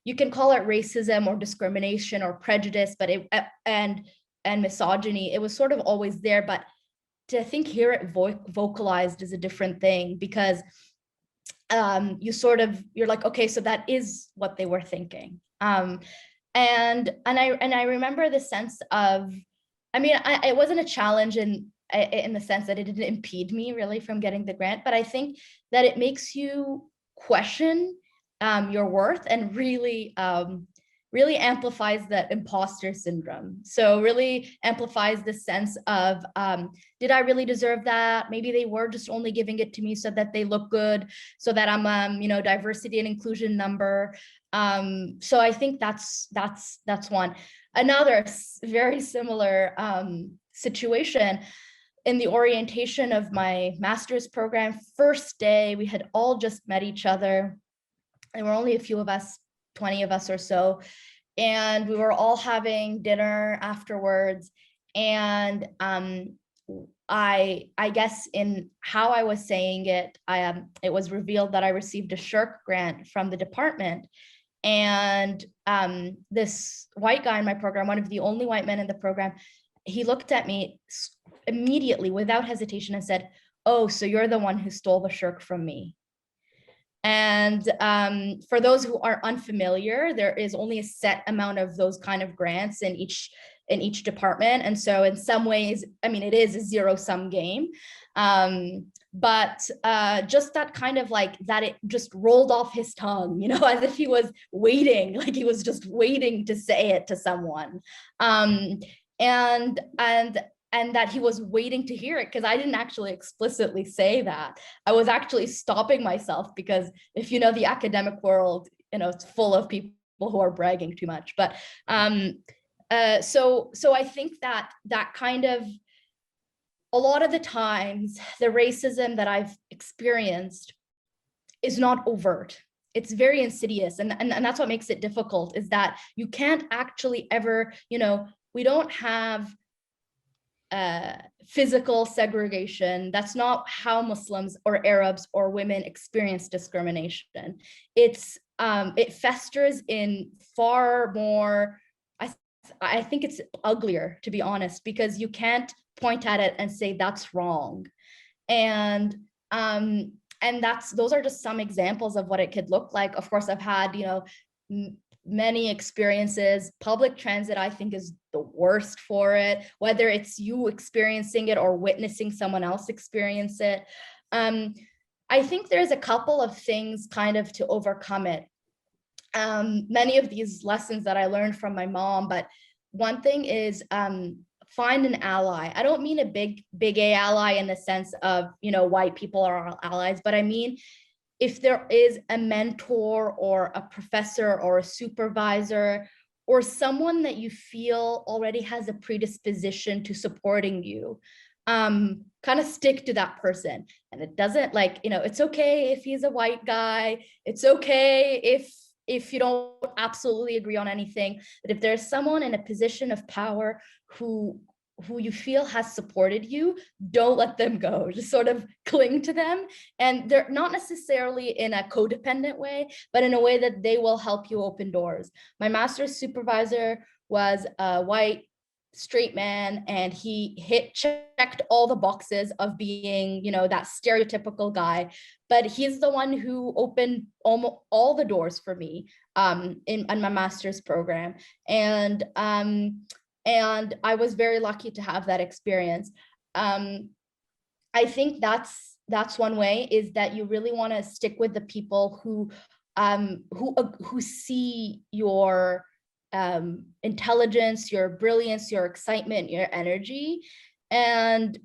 you can call it racism or discrimination or prejudice, but and misogyny. It was sort of always there, but to think hear it vocalized is a different thing, because you're like, okay, so that is what they were thinking. And I remember the sense of, I mean, it wasn't a challenge in the sense that it didn't impede me really from getting the grant, but I think that it makes you question your worth and really really amplifies that imposter syndrome. So really amplifies the sense of, did I really deserve that? Maybe they were just only giving it to me so that they look good, so that I'm, you know, diversity and inclusion number. So I think that's one. Another very similar situation in the orientation of my master's program, first day, we had all just met each other. There were only a few of us, 20 of us or so, and we were all having dinner afterwards. And I guess in how I was saying it, it was revealed that I received a SHIRK grant from the department. And this white guy in my program, one of the only white men in the program, he looked at me immediately without hesitation and said, "Oh, so you're the one who stole the SHIRK from me." And for those who are unfamiliar, there is only a set amount of those kind of grants in each department. And so in some ways, I mean, it is a zero-sum game. But just that kind of like that, it just rolled off his tongue, you know, as if he was waiting, like he was just waiting to say it to someone. And that he was waiting to hear it, because I didn't actually explicitly say that. I was actually stopping myself, because if you know the academic world, you know, it's full of people who are bragging too much. But so I think that kind of, a lot of the times, the racism that I've experienced is not overt. It's very insidious. And that's what makes it difficult, is that you can't actually ever, you know, we don't have physical segregation. That's not how Muslims or Arabs or women experience discrimination. It's it festers in far more, I think it's uglier, to be honest, because you can't point at it and say that's wrong. And those are just some examples of what it could look like. Of course, I've had, you know, many experiences. Public transit, I think, is the worst for it, whether it's you experiencing it or witnessing someone else experience it. I think there's a couple of things kind of to overcome it. Many of these lessons that I learned from my mom, but one thing is find an ally. I don't mean a big A ally in the sense of, you know, white people are our allies, but I mean, if there is a mentor or a professor or a supervisor or someone that you feel already has a predisposition to supporting you, kind of stick to that person. And it doesn't, like, you know, it's okay if he's a white guy. It's okay if you don't absolutely agree on anything, but if there's someone in a position of power who you feel has supported you, don't let them go. Just sort of cling to them. And they're not necessarily in a codependent way, but in a way that they will help you open doors. My master's supervisor was a white straight man, and he checked all the boxes of being, you know, that stereotypical guy, but he's the one who opened almost all the doors for me in my master's program. And I was very lucky to have that experience. I think that's one way, is that you really want to stick with the people who see your intelligence, your brilliance, your excitement, your energy. And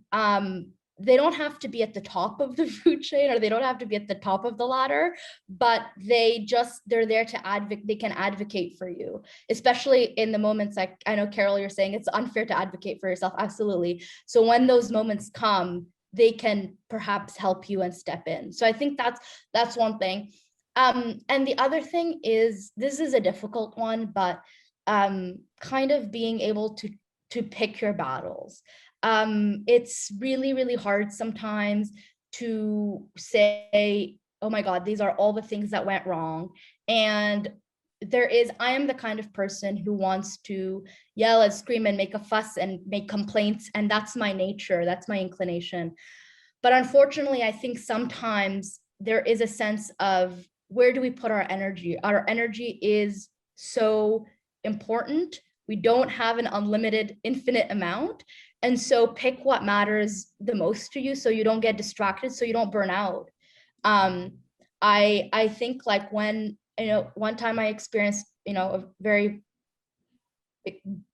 they don't have to be at the top of the food chain, or they don't have to be at the top of the ladder, but they're there to advocate. They can advocate for you, especially in the moments, like I know, Carole, you're saying it's unfair to advocate for yourself. Absolutely. So when those moments come, they can perhaps help you and step in. So I think that's one thing. And the other thing is, this is a difficult one, but kind of being able to pick your battles. It's really, really hard sometimes to say, oh my God, these are all the things that went wrong. And I am the kind of person who wants to yell and scream and make a fuss and make complaints. And that's my nature, that's my inclination. But unfortunately, I think sometimes there is a sense of, where do we put our energy? Our energy is so important. We don't have an unlimited, infinite amount. And so pick what matters the most to you so you don't get distracted, so you don't burn out. I think like when, one time I experienced, a very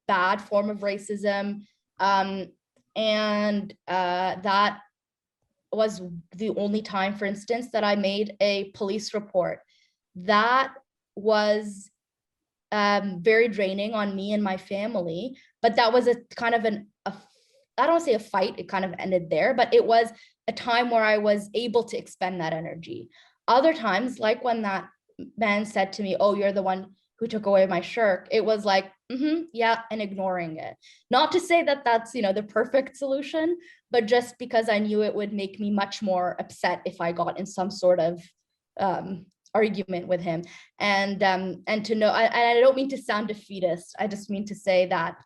bad form of racism. And that was the only time, for instance, that I made a police report. That was very draining on me and my family, but that was a kind of I don't want to say a fight, it kind of ended there, but it was a time where I was able to expend that energy. Other times, like when that man said to me, "Oh, you're the one who took away my shirt," it was like, yeah, and ignoring it. Not to say that that's, the perfect solution, but just because I knew it would make me much more upset if I got in some sort of argument with him. And to know, I don't mean to sound defeatist, I just mean to say that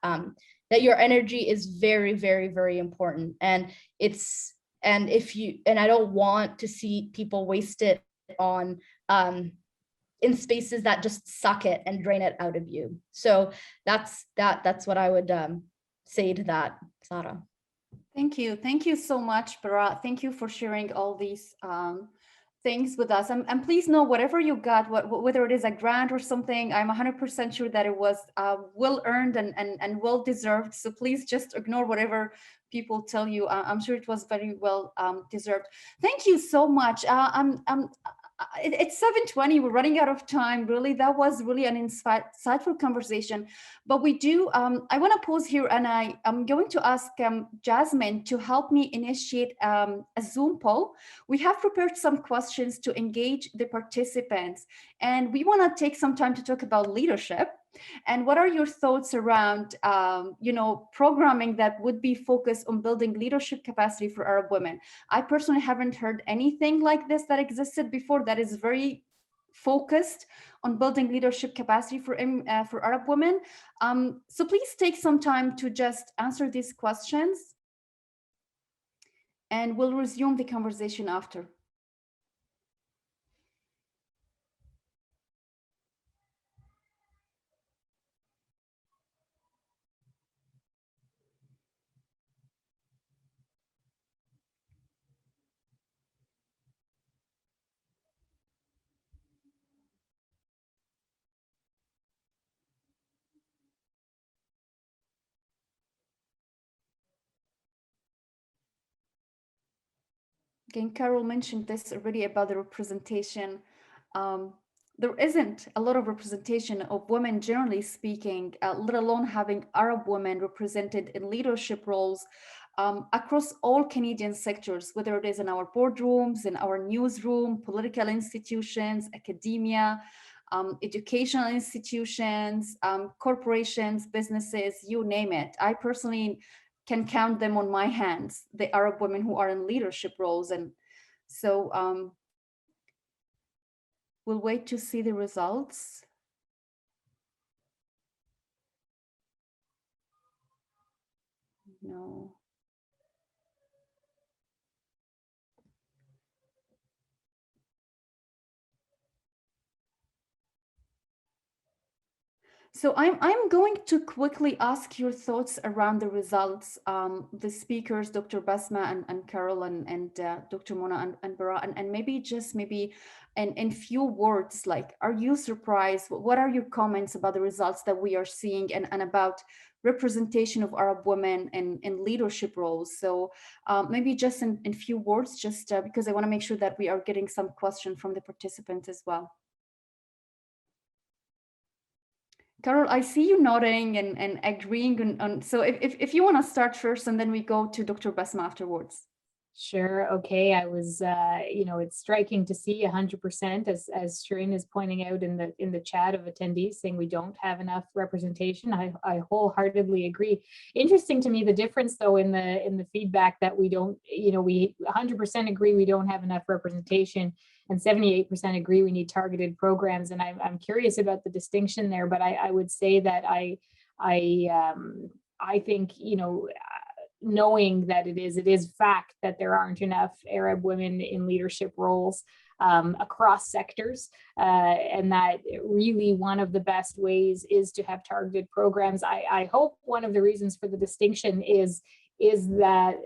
that your energy is very, very, very important. And I don't want to see people waste it on in spaces that just suck it and drain it out of you. So that's what I would say to that, Sara. Thank you so much, Barâa. Thank you for sharing all these things with us. And please know, whatever you got, whether it is a grant or something, I'm 100% sure that it was well earned and well deserved. So please just ignore whatever people tell you. I'm sure it was very well deserved. Thank you so much. It's 7:20. We're running out of time. Really, that was really an insightful conversation. But we do. I want to pause here, and I'm going to ask Jasmine to help me initiate a Zoom poll. We have prepared some questions to engage the participants, and we want to take some time to talk about leadership. And what are your thoughts around, programming that would be focused on building leadership capacity for Arab women? I personally haven't heard anything like this that existed before that is very focused on building leadership capacity for Arab women. So please take some time to just answer these questions, and we'll resume the conversation after. Again, Carole mentioned this already about the representation. There isn't a lot of representation of women, generally speaking, let alone having Arab women represented in leadership roles across all Canadian sectors, whether it is in our boardrooms, in our newsroom, political institutions, academia, educational institutions, corporations, businesses, you name it. I personally can count them on my hands, the Arab women who are in leadership roles. And so we'll wait to see the results. No. So I'm going to quickly ask your thoughts around the results. The speakers, Dr. Bessma and Carole and Dr. Mona and Barâa, and maybe in few words, like, are you surprised? What are your comments about the results that we are seeing and about representation of Arab women in leadership roles? So maybe just in few words, just because I want to make sure that we are getting some question from the participants as well. Carole, I see you nodding and agreeing on, so if you want to start first and then we go to Dr. Bessma afterwards. Sure. Okay. I was, it's striking to see 100%, as Shireen is pointing out in the chat of attendees, saying we don't have enough representation. I wholeheartely agree. Interesting to me, the difference though in the feedback that we don't, we 100% agree we don't have enough representation, and 78% agree we need targeted programs. And I'm curious about the distinction there, but I would say that I think, knowing that it is fact that there aren't enough Arab women in leadership roles across sectors, and that really one of the best ways is to have targeted programs. I hope one of the reasons for the distinction is is that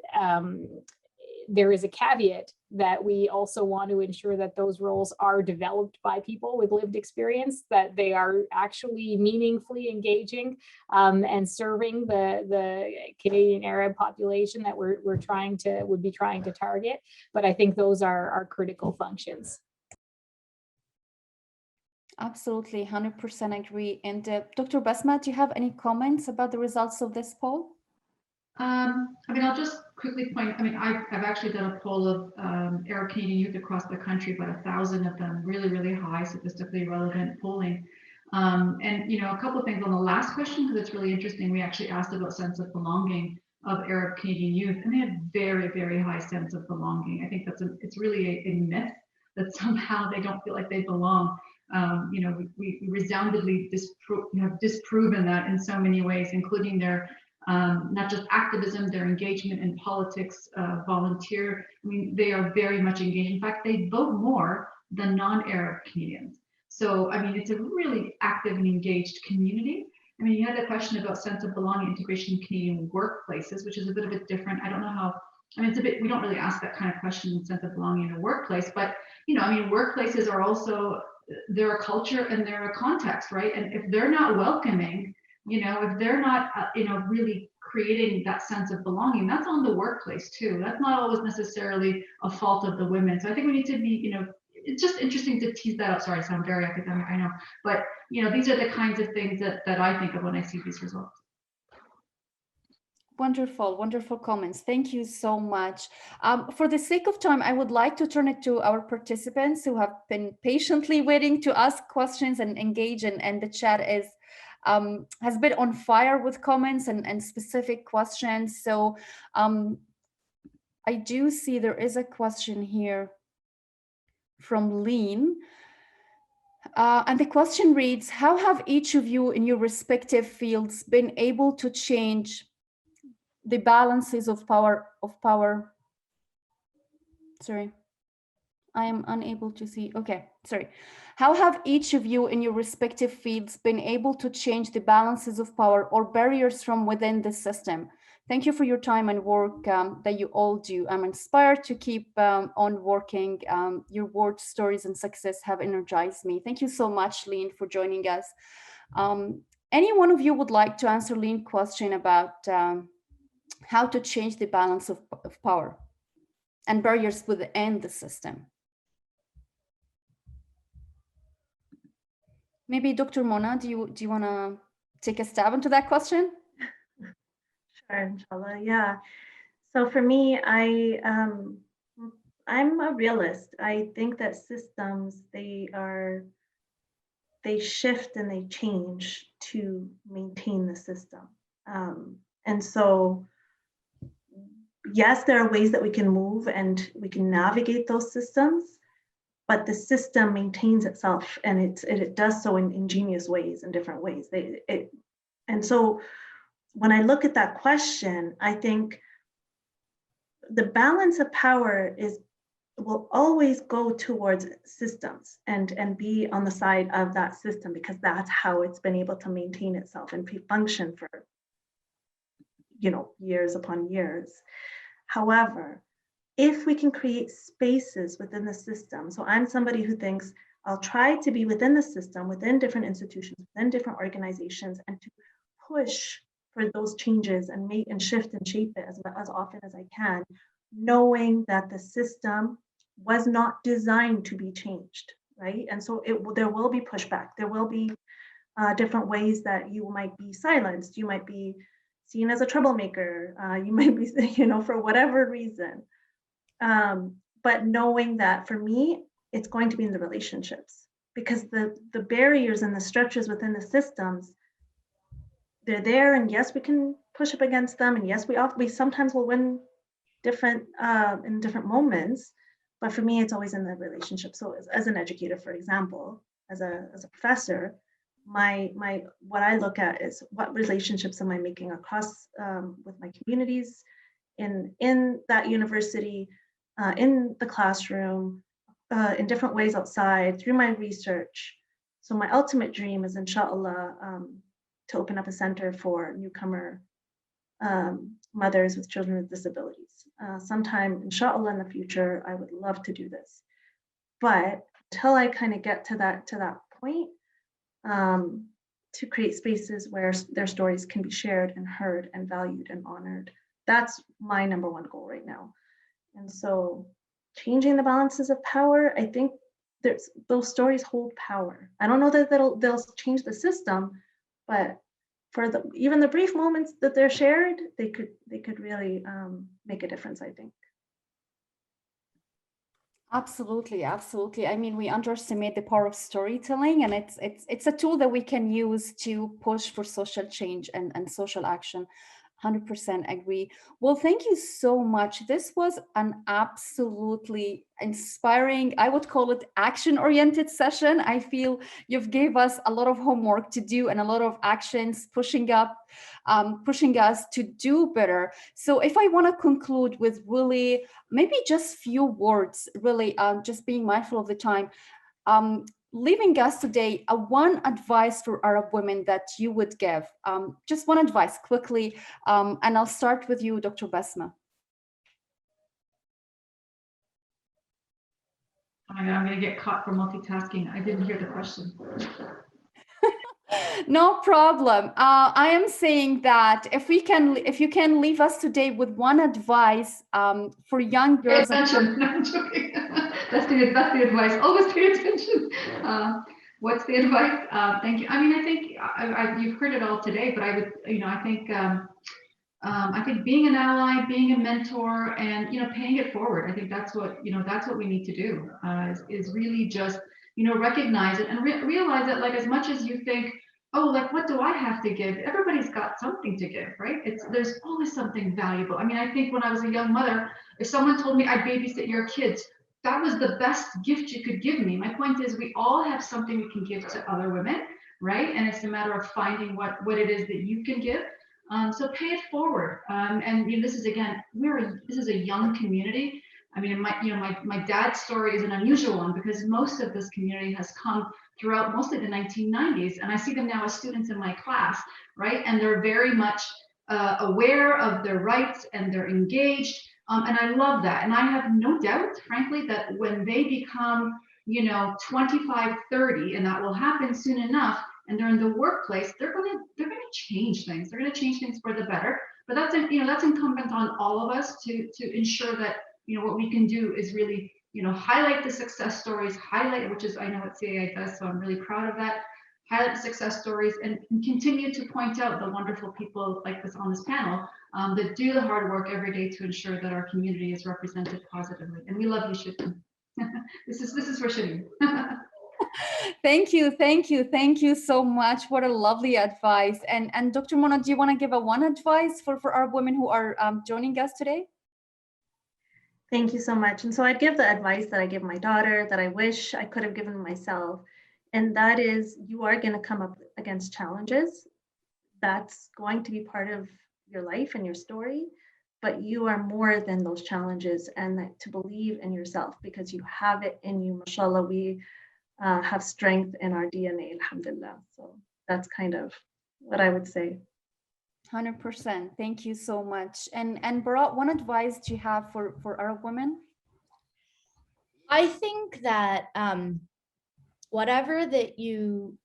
there is a caveat that we also want to ensure that those roles are developed by people with lived experience, that they are actually meaningfully engaging and serving the Canadian Arab population that would be trying to target. But I think those are critical functions. Absolutely, 100% agree. And Dr. Bessma, do you have any comments about the results of this poll? I mean, I'll just quickly point, I mean, I've actually done a poll of Arab Canadian youth across the country, about 1,000 of them, really, really high, statistically relevant polling. And, you know, a couple of things on the last question, because it's really interesting. We actually asked about sense of belonging of Arab Canadian youth, and they have very, very high sense of belonging. I think it's really a myth that somehow they don't feel like they belong. You know, we resoundingly have disproven that in so many ways, including their not just activism, their engagement in politics, volunteer. I mean, they are very much engaged. In fact, they vote more than non-Arab Canadians. So, I mean, it's a really active and engaged community. I mean, you had a question about sense of belonging, integration in Canadian workplaces, which is a bit of a different, I don't know how, I mean, it's a bit, we don't really ask that kind of question, sense of belonging in a workplace, but, you know, I mean, workplaces are also, they're a culture and they're a context, right? And if they're not welcoming, you know, if they're not, you know, really creating that sense of belonging, that's on the workplace too. That's not always necessarily a fault of the women. So I think we need to be, you know, it's just interesting to tease that out. Sorry, I sound very academic, I know. But, you know, these are the kinds of things that I think of when I see these results. Wonderful, wonderful comments. Thank you so much. For the sake of time, I would like to turn it to our participants who have been patiently waiting to ask questions and engage, and the chat has been on fire with comments and specific questions. So I do see there is a question here from Lean. And the question reads, how have each of you in your respective fields been able to change the balances of power? Sorry, I am unable to see. Okay, sorry. How have each of you in your respective fields been able to change the balances of power or barriers from within the system? Thank you for your time and work that you all do. I'm inspired to keep on working. Your words, stories, and success have energized me. Thank you so much, Lean, for joining us. Any one of you would like to answer Lean's question about how to change the balance of power and barriers within the system? Maybe Dr. Mona, do you want to take a stab into that question? Sure, inshallah. Yeah. So for me, I'm a realist. I think that systems, they shift and they change to maintain the system. And so, yes, there are ways that we can move and we can navigate those systems, but the system maintains itself, and it does so in ingenious ways, in different ways. And so when I look at that question, I think the balance of power will always go towards systems and be on the side of that system, because that's how it's been able to maintain itself and function for, you know, years upon years. However, if we can create spaces within the system, so I'm somebody who thinks I'll try to be within the system, within different institutions, within different organizations, and to push for those changes and make and shift and shape it as often as I can, knowing that the system was not designed to be changed, right? And so there will be pushback. There will be different ways that you might be silenced. You might be seen as a troublemaker. You might be, you know, for whatever reason. But knowing that for me, it's going to be in the relationships, because the barriers and the structures within the systems, they're there, and yes, we can push up against them, and yes, we sometimes will win in different moments, but for me, it's always in the relationship. So as an educator, for example, as a professor, what I look at is what relationships am I making across with my communities, in that university, in the classroom, in different ways outside, through my research. So my ultimate dream is, inshallah, to open up a center for newcomer mothers with children with disabilities. Sometime, inshallah, in the future, I would love to do this. But until I kind of get to that point, to create spaces where their stories can be shared and heard and valued and honored, that's my number one goal right now. And so changing the balances of power, I think those stories hold power. I don't know that they'll change the system, but for even the brief moments that they're shared, they could really make a difference, I think. Absolutely, absolutely. I mean, we underestimate the power of storytelling, and it's a tool that we can use to push for social change and social action. 100% agree. Well, thank you so much. This was an absolutely inspiring, I would call it action-oriented session. I feel you've gave us a lot of homework to do and a lot of actions pushing us to do better. So if I want to conclude with really maybe just few words, really just being mindful of the time, leaving us today, one advice for Arab women that you would give, just one advice quickly, and I'll start with you, Dr. Bessma. I'm going to get caught for multitasking. I didn't hear the question. No problem. I am saying that if you can leave us today with one advice for young girls. Pay attention. No, I'm joking. That's the advice. Always pay attention. What's the advice? Thank you. I mean, I think you've heard it all today, but I would, I think being an ally, being a mentor, and paying it forward. I think that's what we need to do. Is really just recognize it and realize that, like, as much as you think, oh, like, what do I have to give? Everybody's got something to give, right? There's always something valuable. I mean, I think when I was a young mother, if someone told me I'd babysit your kids, that was the best gift you could give me. My point is, we all have something we can give to other women, right? And it's a matter of finding what it is that you can give. So pay it forward. And this is, again, this is a young community. I mean, my dad's story is an unusual one because most of this community has come throughout mostly the 1990s, and I see them now as students in my class, right? And they're very much aware of their rights, and they're engaged, and I love that. And I have no doubt, frankly, that when they become 25, 30, and that will happen soon enough, and they're in the workplace, they're gonna change things. They're gonna change things for the better. But that's that's incumbent on all of us to ensure that what we can do is really highlight the success stories, which is, I know what CAI does, so I'm really proud of that. Highlight the success stories and continue to point out the wonderful people like this on this panel that do the hard work every day to ensure that our community is represented positively. And we love you, Shirin. This is for Shirin. Thank you so much. What a lovely advice. And Dr. Mona, do you want to give one advice for our women who are joining us today? Thank you so much. And so I'd give the advice that I give my daughter that I wish I could have given myself. And that is, you are going to come up against challenges. That's going to be part of your life and your story, but you are more than those challenges, and that to believe in yourself because you have it in you. Mashallah, we have strength in our DNA, alhamdulillah. So that's kind of what I would say. 100%. Thank you so much. And Barâa, one advice do you have for Arab women? I think that whatever that you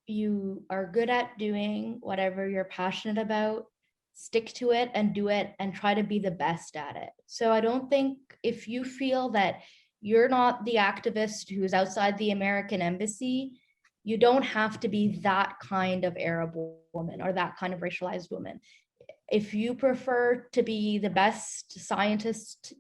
are good at doing, whatever you're passionate about, stick to it and do it and try to be the best at it. So I don't think, if you feel that you're not the activist who's outside the American embassy, you don't have to be that kind of Arab woman or that kind of racialized woman. If you prefer to be the best scientist,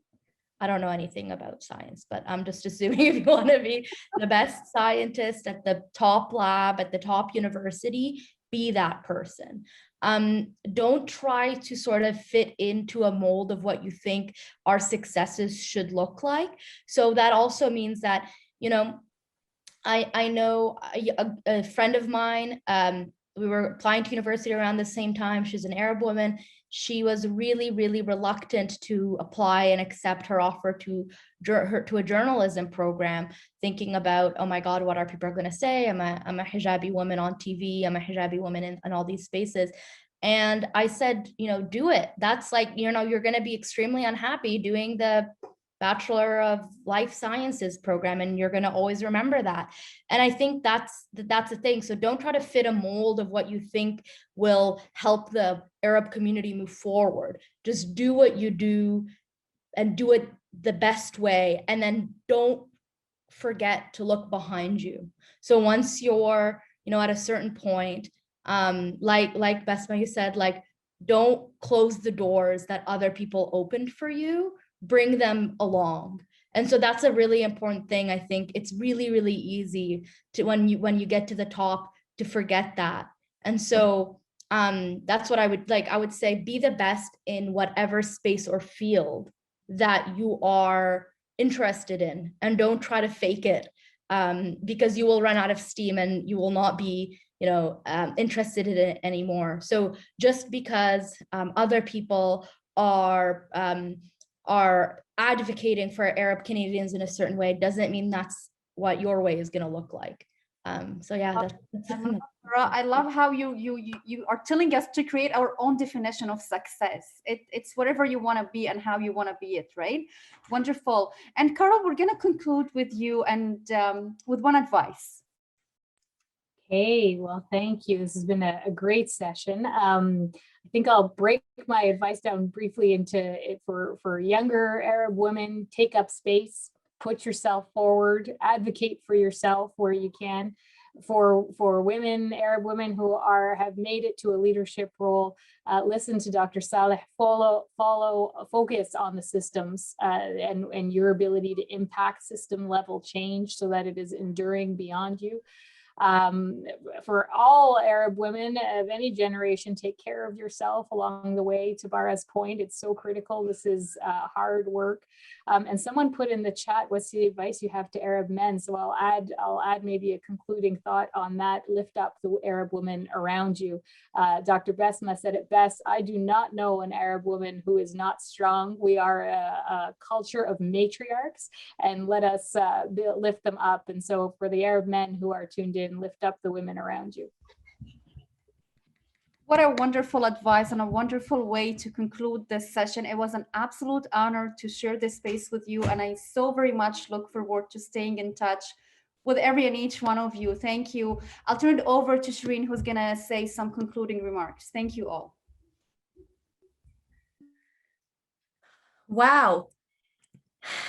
I don't know anything about science, but I'm just assuming if you want to be the best scientist at the top lab, at the top university, be that person. Don't try to sort of fit into a mold of what you think our successes should look like. So that also means that, I know a friend of mine, we were applying to university around the same time. She's an Arab woman. She was really, really reluctant to apply and accept her offer to a journalism program, thinking about, oh my God, what are people going to say? I'm a hijabi woman on TV. I'm a hijabi woman in all these spaces. And I said, do it. That's like, you're going to be extremely unhappy doing the Bachelor of Life Sciences program, and you're going to always remember that. And I think that's the thing. So don't try to fit a mold of what you think will help the Arab community move forward. Just do what you do and do it the best way. And then don't forget to look behind you. So once you're, at a certain point, like Bessma, you said, like, don't close the doors that other people opened for you, bring them along. And so that's a really important thing. I think it's really, really easy to, when you get to the top, to forget that. And so that's what I would say, be the best in whatever space or field that you are interested in, and don't try to fake it, because you will run out of steam and you will not be interested in it anymore. So just because other people are advocating for Arab Canadians in a certain way doesn't mean that's what your way is going to look like. So yeah, I love how you are telling us to create our own definition of success. It's whatever you want to be and how you want to be it, right? Wonderful. And Carole, we're going to conclude with you and with one advice. Okay, well, thank you. This has been a great session. I think I'll break my advice down briefly into it for younger Arab women. Take up space, put yourself forward, advocate for yourself where you can. For women, Arab women who have made it to a leadership role, listen to Dr. Saleh, focus on the systems and your ability to impact system level change so that it is enduring beyond you. For all Arab women of any generation, take care of yourself along the way. To Barâa's point, it's so critical. This is hard work. And someone put in the chat, what's the advice you have to Arab men? So I'll add maybe a concluding thought on that. Lift up the Arab women around you. Dr. Bessma said it best. I do not know an Arab woman who is not strong. We are a culture of matriarchs, and let us lift them up. And so for the Arab men who are tuned in, lift up the women around you. What a wonderful advice and a wonderful way to conclude this session. It was an absolute honor to share this space with you, and I so very much look forward to staying in touch with every and each one of you. Thank you. I'll turn it over to Shireen, who's going to say some concluding remarks. Thank you all. Wow.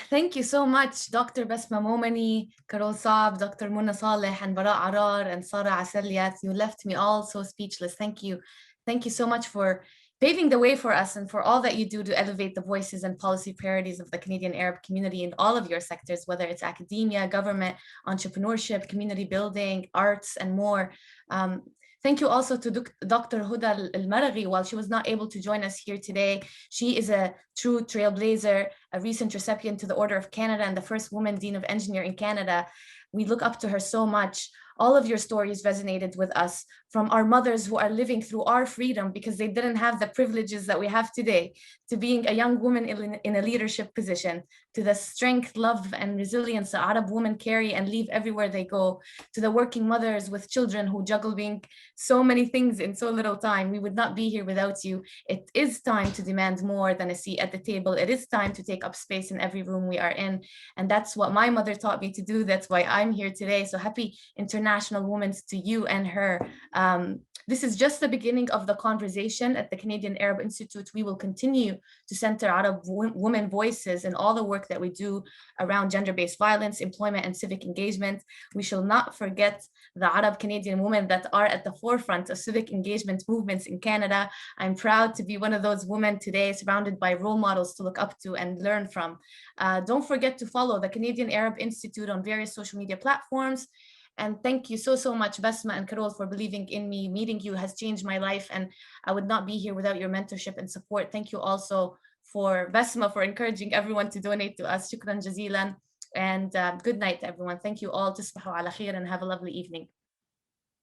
Thank you so much, Dr. Bessma Momani, Carole Saab, Dr. Muna Saleh, and Barâa Arar, and Sara Asalya. You left me all so speechless. Thank you. Thank you so much for paving the way for us and for all that you do to elevate the voices and policy priorities of the Canadian Arab community in all of your sectors, whether it's academia, government, entrepreneurship, community building, arts, and more. Thank you also to Dr. Hudal Al-Marvy. While she was not able to join us here today, she is a true trailblazer, a recent recipient to the Order of Canada, and the first woman Dean of Engineering in Canada. We look up to her so much. All of your stories resonated with us, from our mothers who are living through our freedom because they didn't have the privileges that we have today, to being a young woman in a leadership position, to the strength, love, and resilience that Arab women carry and leave everywhere they go, to the working mothers with children who juggle being so many things in so little time. We would not be here without you. It is time to demand more than a seat at the table. It is time to take up space in every room we are in. And that's what my mother taught me to do. That's why I'm here today. So happy International Women's to you and her. This is just the beginning of the conversation at the Canadian Arab Institute. We will continue to center Arab women voices in all the work that we do around gender-based violence, employment, and civic engagement. We shall not forget the Arab Canadian women that are at the forefront of civic engagement movements in Canada. I'm proud to be one of those women today, surrounded by role models to look up to and learn from. Don't forget to follow the Canadian Arab Institute on various social media platforms. And thank you so much, Bessma and Carole, for believing in me. Meeting you has changed my life, and I would not be here without your mentorship and support. Thank you also for Bessma for encouraging everyone to donate to us. Shukran jazilan, and good night, everyone. Thank you all. Tasbahu ala khair and have a lovely evening.